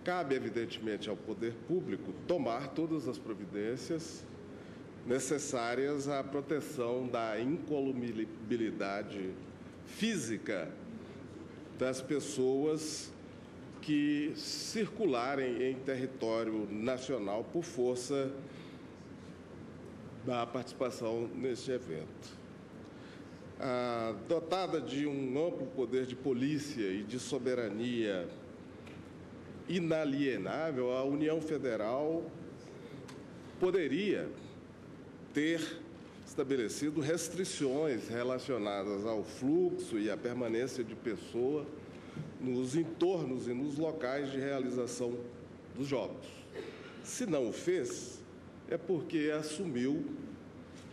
cabe, evidentemente, ao poder público tomar todas as providências necessárias à proteção da incolumibilidade física das pessoas que circularem em território nacional por força da participação neste evento. Dotada de um amplo poder de polícia e de soberania inalienável, a União Federal poderia ter estabelecido restrições relacionadas ao fluxo e à permanência de pessoa nos entornos e nos locais de realização dos Jogos. Se não o fez, é porque assumiu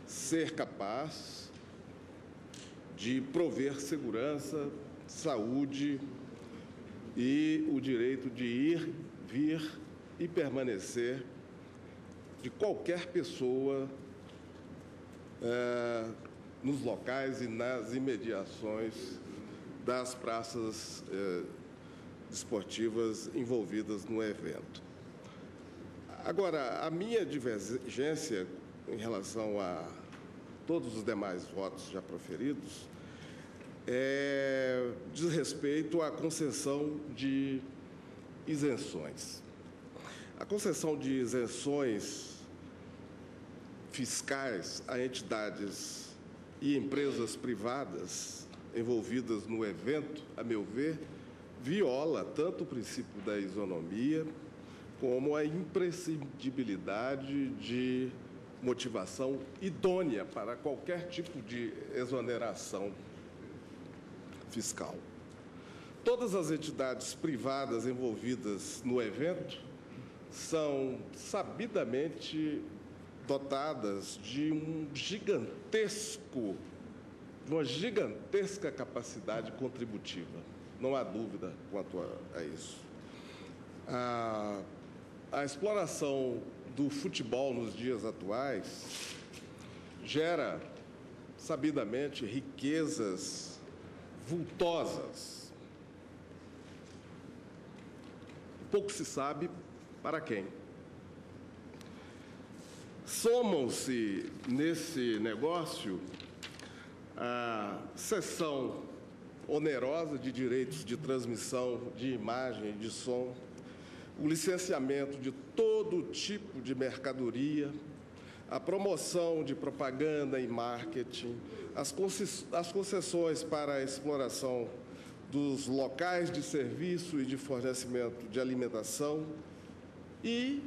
ser capaz de prover segurança, saúde e o direito de ir, vir e permanecer de qualquer pessoa nos locais e nas imediações das praças esportivas envolvidas no evento. Agora, a minha divergência em relação a todos os demais votos já proferidos diz respeito à concessão de isenções. A concessão de isenções fiscais a entidades e empresas privadas envolvidas no evento, a meu ver, viola tanto o princípio da isonomia como a imprescindibilidade de motivação idônea para qualquer tipo de exoneração fiscal. Todas as entidades privadas envolvidas no evento são sabidamente dotadas de uma gigantesca capacidade contributiva. Não há dúvida quanto a isso. A exploração do futebol nos dias atuais gera, sabidamente, riquezas vultosas. Pouco se sabe para quem. Somam-se nesse negócio a cessão onerosa de direitos de transmissão de imagem e de som, o licenciamento de todo tipo de mercadoria, a promoção de propaganda e marketing, as concessões para a exploração dos locais de serviço e de fornecimento de alimentação e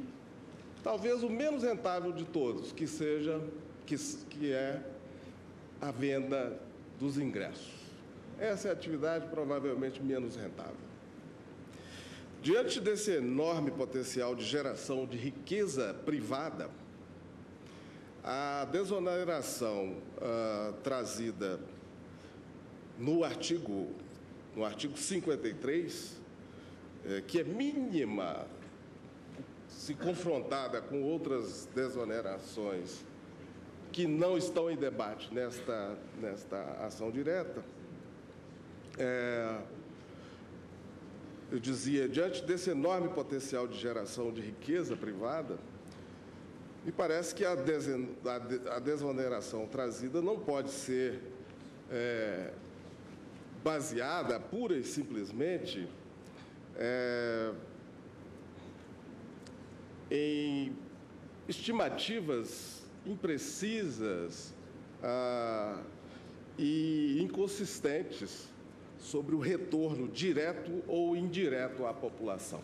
talvez o menos rentável de todos, que é a venda dos ingressos. Essa é a atividade provavelmente menos rentável. Diante desse enorme potencial de geração de riqueza privada, a desoneração trazida no artigo 53, que é mínima se confrontada com outras desonerações que não estão em debate nesta ação direta, eu dizia, diante desse enorme potencial de geração de riqueza privada, me parece que a desoneração trazida não pode ser baseada pura e simplesmente em estimativas imprecisas e inconsistentes sobre o retorno direto ou indireto à população.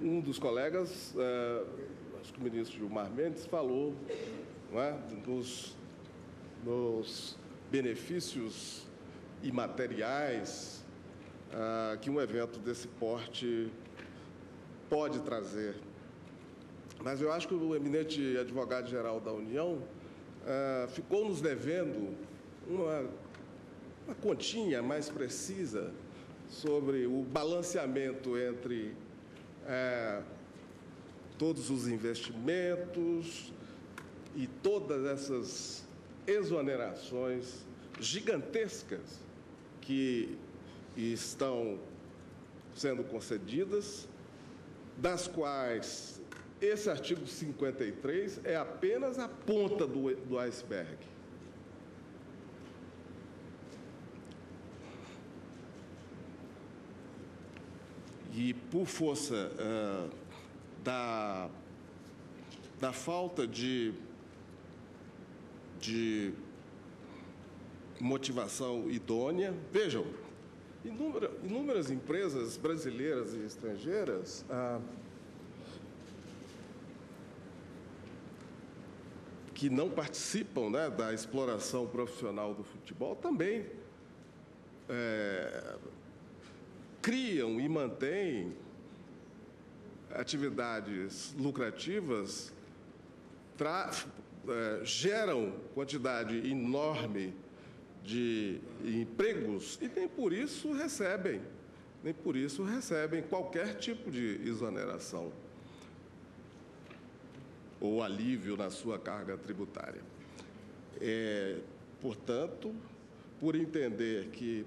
Um dos colegas, acho que o ministro Gilmar Mendes, falou, não é, nos benefícios imateriais que um evento desse porte pode trazer. Mas eu acho que o eminente advogado-geral da União ficou nos devendo uma continha mais precisa sobre o balanceamento entre todos os investimentos e todas essas exonerações gigantescas que estão sendo concedidas, das quais esse artigo 53 é apenas a ponta do iceberg. E por força da falta de motivação idônea, vejam, inúmeras empresas brasileiras e estrangeiras que não participam, né, da exploração profissional do futebol também criam e mantêm atividades lucrativas, geram quantidade enorme de empregos e nem por isso recebem qualquer tipo de exoneração ou alívio na sua carga tributária. Portanto, por entender que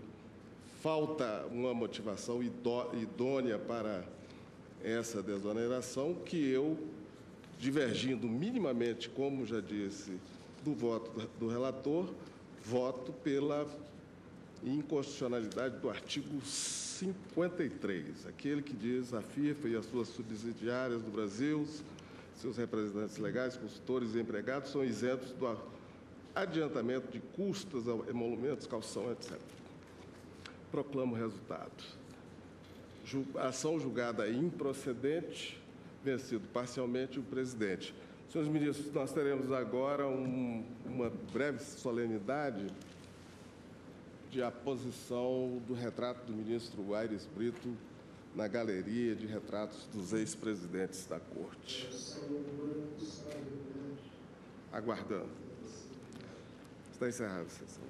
falta uma motivação idônea para essa desoneração, que eu, divergindo minimamente, como já disse, do voto do relator, voto pela inconstitucionalidade do artigo 53, aquele que diz a FIFA e as suas subsidiárias do Brasil, seus representantes legais, consultores e empregados são isentos do adiantamento de custas, emolumentos, calção, etc. Proclamo o resultado. Ação julgada improcedente, vencido parcialmente o presidente. Senhores ministros, nós teremos agora uma breve solenidade de aposição do retrato do ministro Aires Brito na galeria de retratos dos ex-presidentes da Corte. Aguardando. Está encerrada a sessão.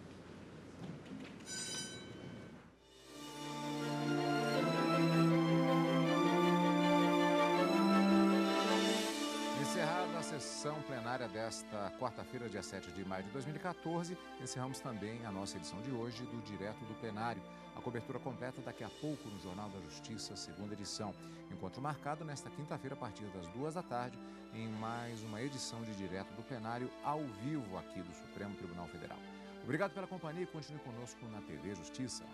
Encerrada a sessão plenária ordinária desta quarta-feira, dia 7 de maio de 2014. Encerramos também a nossa edição de hoje do Direto do Plenário. A cobertura completa daqui a pouco no Jornal da Justiça, segunda edição. Encontro marcado nesta quinta-feira, a partir das 2 da tarde, em mais uma edição de Direto do Plenário, ao vivo aqui do Supremo Tribunal Federal. Obrigado pela companhia e continue conosco na TV Justiça.